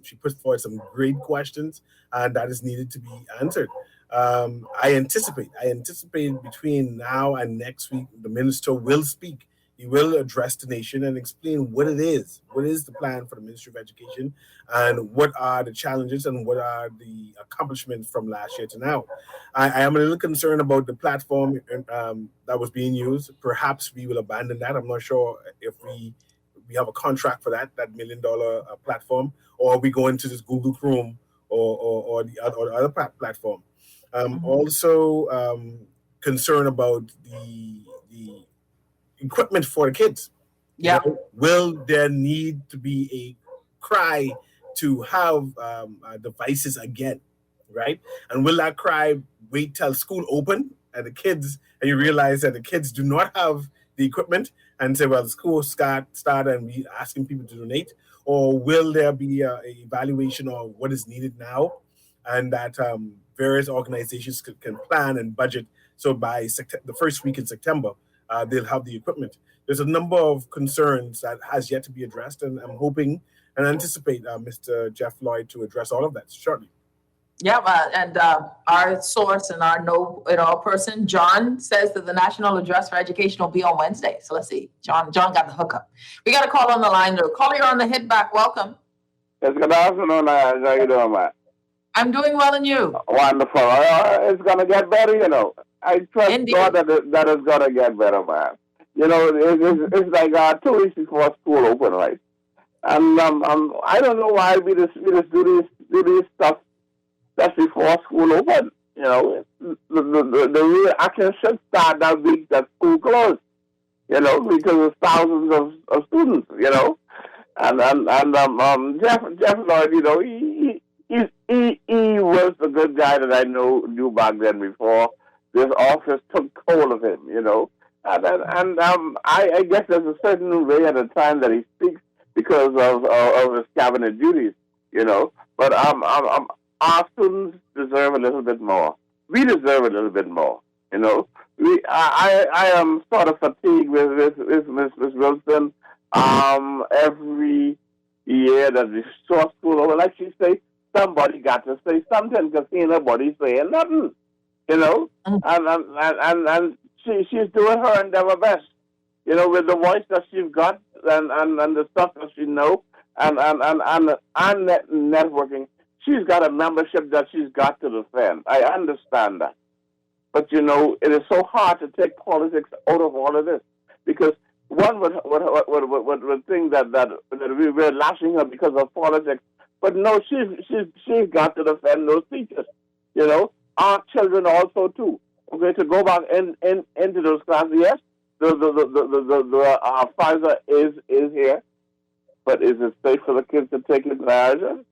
She put forward some great questions, and that is needed to be answered. I anticipate between now and next week, the minister will speak. He will address the nation and explain what it is. What is the plan for the Ministry of Education, and what are the challenges and what are the accomplishments from last year to now? I am a little concerned about the platform that was being used. Perhaps we will abandon that. I'm not sure if we have a contract for that $1 million platform, or we go into this Google Chrome or the other platform. Also concerned about the equipment for the kids. Yeah. You know, will there need to be a cry to have devices again, right? And will that cry wait till school open and you realize that the kids do not have the equipment and say, well, school start and we asking people to donate? Or will there be a evaluation of what is needed now, and that various organizations can plan and budget, so by the first week in September, they'll have the equipment. There's a number of concerns that has yet to be addressed, and I'm hoping and anticipate Mr. Jeff Lloyd to address all of that shortly. Yeah, and our source and our know-it-all person, John, says that the National Address for Education will be on Wednesday. So let's see. John got the hookup. We got a call on the line, though. Caller, you're on the hit back. Welcome. Yes, good afternoon. How you doing, man? I'm doing well, and you? Wonderful. It's going to get better, you know. I trust Indeed. God that it's going to get better, man. You know, it's like 2 weeks before school open, right? And I don't know why we just do this stuff just before school open. You know, the real action should start that week that school closed. You know, because there's thousands of students. You know, and Jeff Lloyd, you know, he was the good guy that I knew back then before this office took hold of him, you know. And I guess there's a certain way at the time that he speaks because of his cabinet duties, you know. But our students deserve a little bit more. We deserve a little bit more, you know. I am sort of fatigued with Ms. Wilson. Every year that the short school over, like she say, somebody got to say something because ain't nobody saying nothing, you know. And she's doing her endeavor best, you know, with the voice that she's got and the stuff that she know and networking. She's got a membership that she's got to defend. I understand that. But, you know, it is so hard to take politics out of all of this because one would think that we were lashing her because of politics. But no, she's got to defend those teachers. You know, our children also too. Okay, to go back into those classes. Yes, the Pfizer is here, but is it safe for the kids to take it, Nahaja?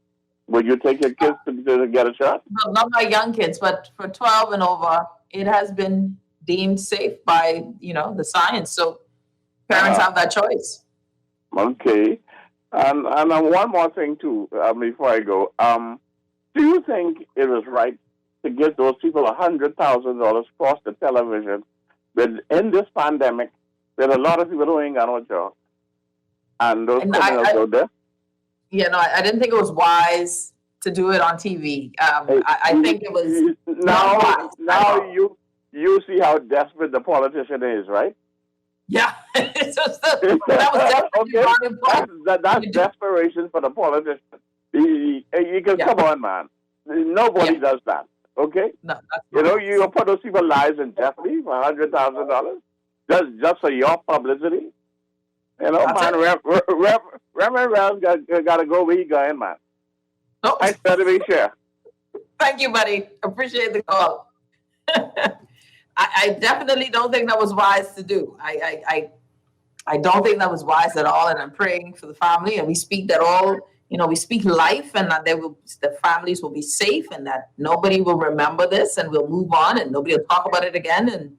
Would you take your kids to get a shot? No, not my young kids, but for 12 and over, it has been deemed safe by, the science. So parents have that choice. Okay. And one more thing, too, before I go. Do you think it was right to give those people $100,000 across the television in this pandemic with a lot of people who ain't got no job? And those criminals out there? Yeah, no, I didn't think it was wise to do it on TV. I think it was now you see how desperate the politician is, right? Yeah, that was definitely that's desperation for the politician. You can come on, man. Nobody does that. Okay? No, you put those people's lives in jeopardy for $100,000 just for your publicity. Reverend Ralph got to go where he going, man. Oh. I try to be sure. Thank you, buddy. Appreciate the call. I definitely don't think that was wise to do. I don't think that was wise at all, and I'm praying for the family, and we speak that all, we speak life, and that the families will be safe, and that nobody will remember this, and we'll move on, and nobody will talk about it again, and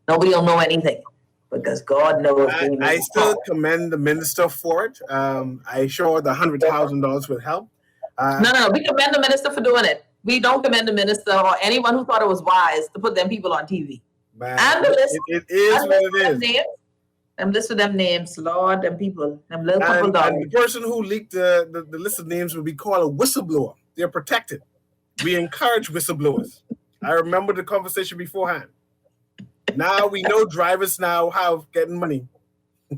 nobody will know anything. Because God knows. I still commend the minister for it. I sure the $100,000 would help. No. We commend the minister for doing it. We don't commend the minister or anyone who thought it was wise to put them people on TV. Man, and the list, it is what it is. Names, and list with them names, Lord, them people, them little couple dogs. And the person who leaked the list of names will be called a whistleblower. They're protected. We encourage whistleblowers. I remember the conversation beforehand. Now we know drivers now have getting money.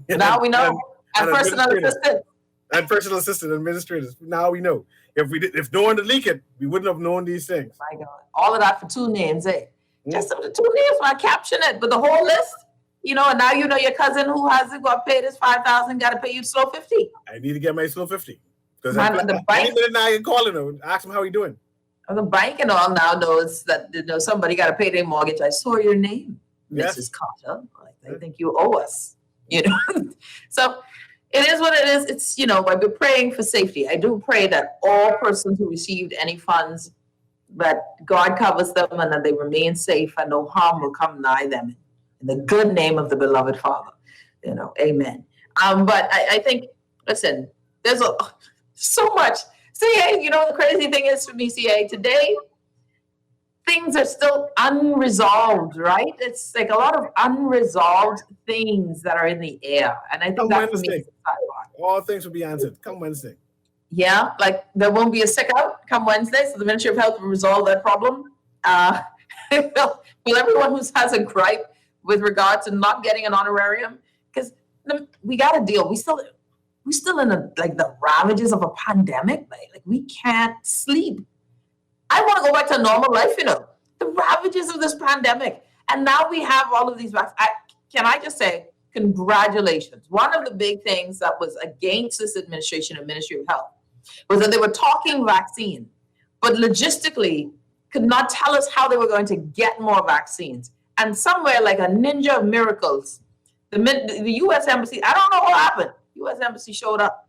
Now we know. And personal assistant. And personal assistant administrators. Now we know. If no one to leak it, we wouldn't have known these things. My God. All of that for 2 names, eh? Just the 2 names when I caption it. But the whole list, and now your cousin who hasn't got paid his $5,000 got to pay you slow 50. I need to get my slow 50. Because the bank, any minute now I can call him, ask him how he doing. The bank and all now knows that somebody got to pay their mortgage. I saw your name. Yes. Mrs. Carter, I think you owe us, So it is what it is. It's, I've been praying for safety. I do pray that all persons who received any funds, that God covers them and that they remain safe and no harm will come nigh them. In the good name of the beloved Father, amen. But I think, listen, there's so much. CA, the crazy thing is for me, CA, today, things are still unresolved, right? It's like a lot of unresolved things that are in the air. And I think that for me is the sad part. All things will be answered come Wednesday. Yeah, like there won't be a sick out come Wednesday, so the Ministry of Health will resolve that problem. Will everyone who has a gripe with regard to not getting an honorarium, because we got to deal. We still in the ravages of a pandemic. Like we can't sleep. I want to go back to normal life, the ravages of this pandemic. And now we have all of these vaccines. Can I just say, congratulations. One of the big things that was against this administration and Ministry of Health was that they were talking vaccine, but logistically could not tell us how they were going to get more vaccines. And somewhere like a ninja of miracles, the U.S. Embassy, I don't know what happened. U.S. Embassy showed up,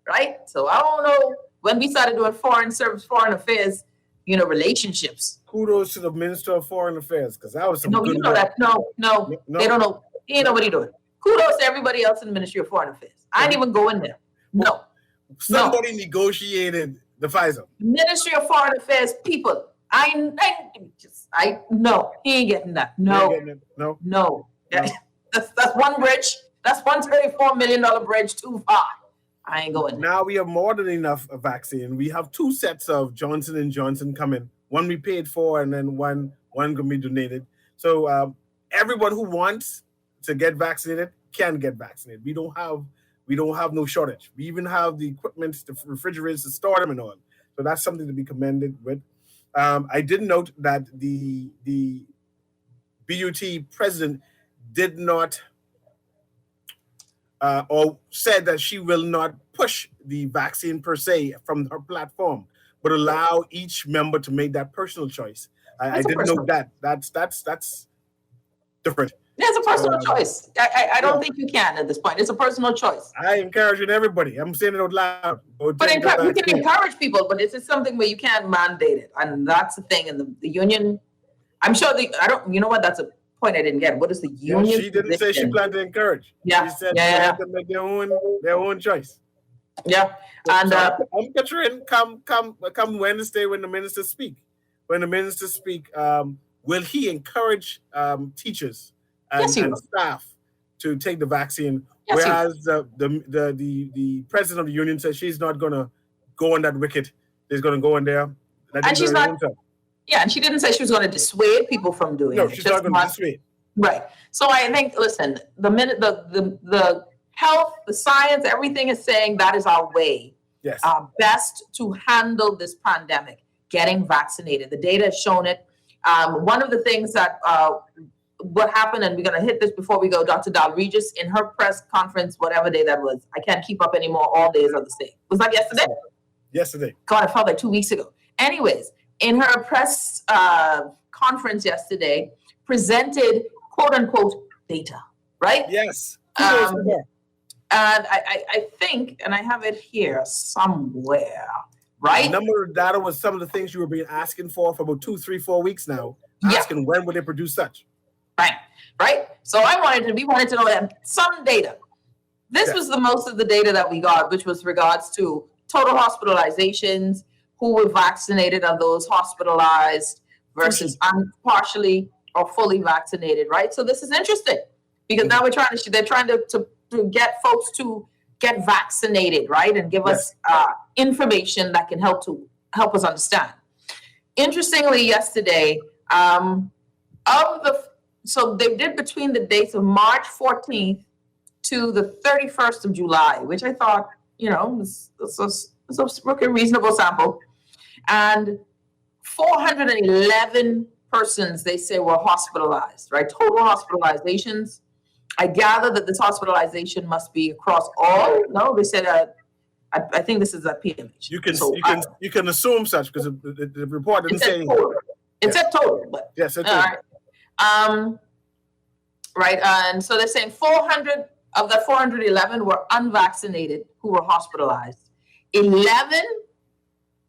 right? So I don't know when we started doing foreign affairs, relationships. Kudos to the Minister of Foreign Affairs, because that was some good know that. No, they don't know. He ain't know what he doing. Kudos to everybody else in the Ministry of Foreign Affairs. I ain't even go in there. No. Somebody negotiated the Pfizer. Ministry of Foreign Affairs people. No, he ain't getting that. No. That's one bridge. That's $134 million bridge too far. I ain't going there. Now we have more than enough vaccine. We have 2 sets of Johnson & Johnson coming. One we paid for, and then one going to be donated. So everyone who wants to get vaccinated can get vaccinated. We don't have no shortage. We even have the equipment, the refrigerators to store them and all. So that's something to be commended with. I did note that the BUT president did not or said that she will not push the vaccine per se from her platform, but allow each member to make that personal choice. I didn't know that. That's different. It's a personal choice. I don't think you can at this point. It's a personal choice. I encourage everybody. I'm saying it out loud. But you can encourage people, but it's something where you can't mandate it, and that's the thing. And the union, I'm sure you know what? That's a point I didn't get. What is the union? Yeah, she didn't say she planned to encourage. Yeah, she said they had to make their own choice. Yeah, and I'm picturing come Wednesday when the ministers speak. When the ministers speak, will he encourage teachers and staff to take the vaccine? Yes, whereas the president of the union says she's not going to go on that wicket. She's going to go in there. And she's not. Yeah, and she didn't say she was going to dissuade people from doing it. No, she's not going to dissuade. Right. So I think, listen, the health, the science, everything is saying that is our way. Yes. Best to handle this pandemic, getting vaccinated. The data has shown it. One of the things that what happened, and we're going to hit this before we go, Dr. Dal Regis, in her press conference, whatever day that was, I can't keep up anymore, all days of the state. Was that yesterday? Yesterday. God, it felt like 2 weeks ago. Anyways, in her press conference yesterday, presented quote-unquote data, right? Yes. And I think, and I have it here somewhere, right? The number of data was some of the things you were being asking for about 2, 3, 4 weeks now, asking when would they produce such. Right. So we wanted to know that some data. This was the most of the data that we got, which was regards to total hospitalizations, who were vaccinated of those hospitalized versus partially or fully vaccinated, right? So this is interesting because now they're trying to get folks to get vaccinated, right? And give us information that can help us understand. Interestingly, yesterday, so they did between the dates of March 14th to the 31st of July, which I thought, was a reasonable sample. And 411 persons, they say, were hospitalized, right? Total hospitalizations. I gather that this hospitalization must be across all. No, they said, I think this is a PMH. You can assume such because the report didn't say anything. It said total, but yes, it's total. Right, and so they're saying 400 of the 411 were unvaccinated who were hospitalized. 11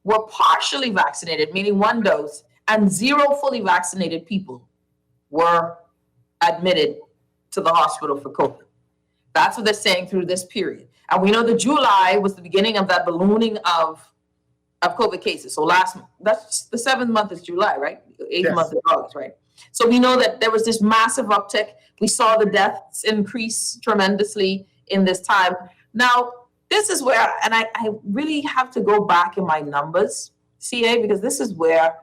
were partially vaccinated, meaning one dose, and 0 fully vaccinated people were admitted to the hospital for COVID. That's what they're saying through this period. And we know that July was the beginning of that ballooning of COVID cases. So that's the 7th month is July, right? 8th month is August, right? So we know that there was this massive uptick. We saw the deaths increase tremendously in this time. Now, this is where, and I really have to go back in my numbers, CA, because this is where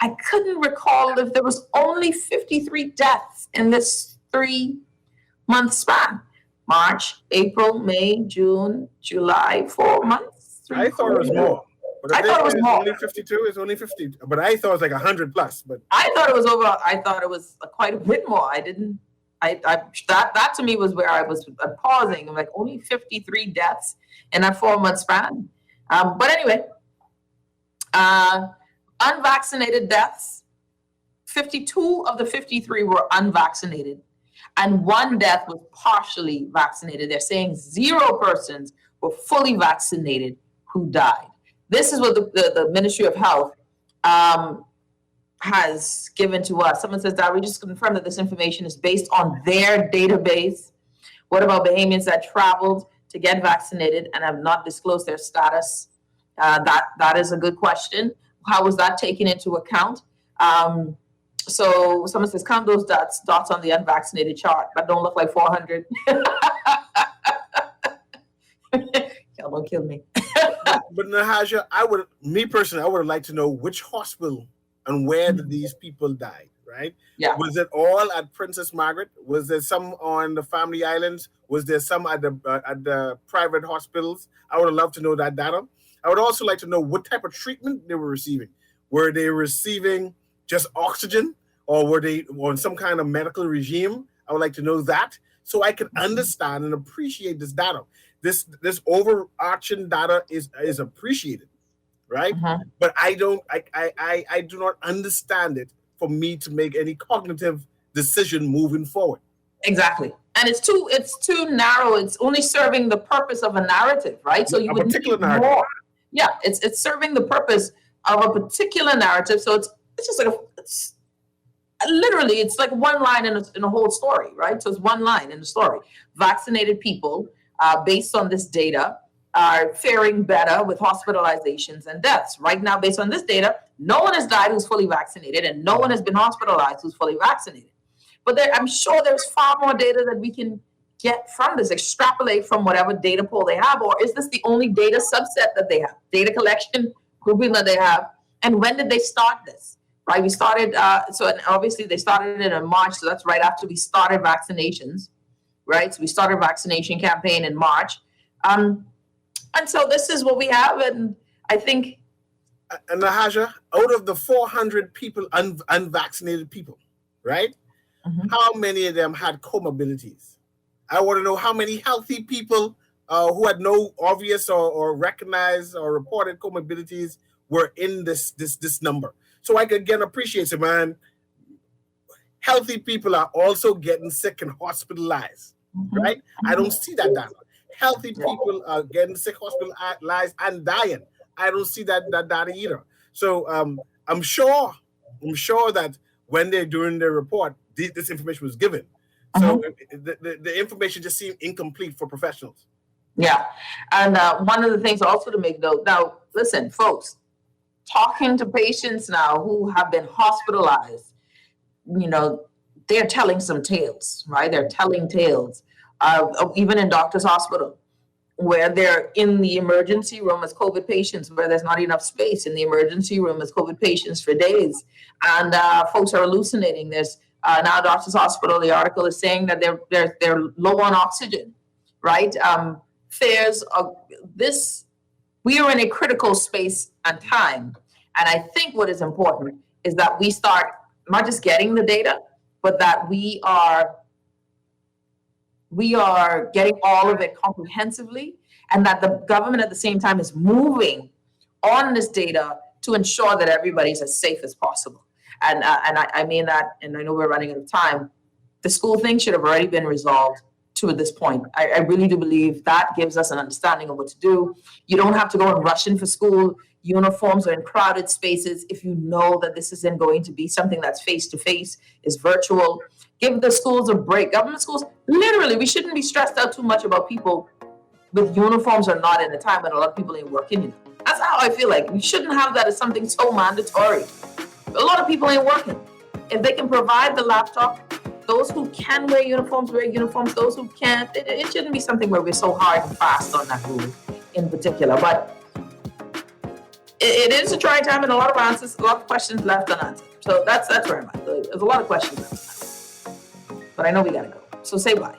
I couldn't recall if there was only 53 deaths in this 3-month span. March, April, May, June, July, 4 months. I thought it was more. But I thought it was more. Only 52. It's only 50. But I thought it was like 100 plus. But I thought it was over. I thought it was quite a bit more. That to me was where I was pausing. I'm like, only 53 deaths in that 4-month span. But anyway, unvaccinated deaths. 52 of the 53 were unvaccinated, and 1 death was partially vaccinated. They're saying 0 persons were fully vaccinated who died. This is what the Ministry of Health has given to us. Someone says that we just confirm that this information is based on their database. What about Bahamians that traveled to get vaccinated and have not disclosed their status? That is a good question. How was that taken into account? So someone says, count those dots on the unvaccinated chart. That don't look like 400. Y'all don't kill me. But Nahaja, I would like to know which hospital and where did these people die, right? Yeah. Was it all at Princess Margaret? Was there some on the Family Islands? Was there some at the private hospitals? I would love to know that data. I would also like to know what type of treatment they were receiving. Were they receiving just oxygen, or were they on some kind of medical regime? I would like to know that so I can understand and appreciate this data. This overarching data is appreciated, right? But I do not understand it for me to make any cognitive decision moving forward. Exactly. And it's too narrow. It's only serving the purpose of a narrative, right? So you would need more. Yeah, it's serving the purpose of a particular narrative. So it's just like literally it's like one line in a whole story, right? So it's one line in the story. Vaccinated people, based on this data, are faring better with hospitalizations and deaths. Right now, based on this data, no one has died who's fully vaccinated, and no one has been hospitalized who's fully vaccinated. But I'm sure there's far more data that we can get from this, extrapolate from whatever data pool they have, or is this the only data subset that they have, data collection grouping that they have, and when did they start this, right? We started, and obviously they started it in March, so that's right after we started vaccinations, right? So we started vaccination campaign in March. And so this is what we have, and I think... And Nahaja, out of the 400 people, unvaccinated people, right? Mm-hmm. How many of them had comorbidities? I want to know how many healthy people who had no obvious or recognized or reported comorbidities were in this number. So I could again appreciate it, man. Healthy people are also getting sick and hospitalized, right? I don't see that data. Healthy people are getting sick, hospitalized, and dying. I don't see that data either. So I'm sure that when they're doing their report, this information was given. So the information just seemed incomplete for professionals. Yeah. And one of the things also to make note, now, listen, folks, talking to patients now who have been hospitalized, they're telling some tales, right? They're telling tales, even in doctor's hospital, where they're in the emergency room as COVID patients, where there's not enough space in the emergency room as COVID patients for days. And folks are hallucinating. There's now doctor's hospital, the article is saying that they're low on oxygen, right? We are in a critical space and time. And I think what is important is that we start not just getting the data, but that we are getting all of it comprehensively, and that the government at the same time is moving on this data to ensure that everybody's as safe as possible. And I mean that, and I know we're running out of time. The school thing should have already been resolved to this point. I really do believe that gives us an understanding of what to do. You don't have to go and rush in for school uniforms or in crowded spaces if you know that this isn't going to be something that's face-to-face, is virtual. Give the schools a break. Government schools, literally, we shouldn't be stressed out too much about people with uniforms or not in a time when a lot of people ain't working. That's how I feel like. We shouldn't have that as something so mandatory. A lot of people ain't working. If they can provide the laptop, those who can wear uniforms, those who can't, it shouldn't be something where we're so hard and fast on that rule in particular. But it is a trying time and a lot of answers, a lot of questions left unanswered. So that's where I'm at. There's a lot of questions left. But I know we gotta go. So say bye.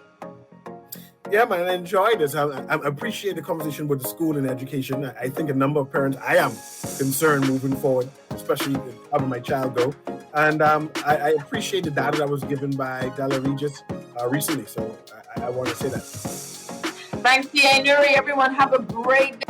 Yeah, man, I enjoyed this. I appreciate the conversation with the school and education. I think a number of parents, I am concerned moving forward, especially having my child go. And I appreciate the data that was given by Della Regis recently. So I want to say that. Thanks, Nuri. Everyone have a great day.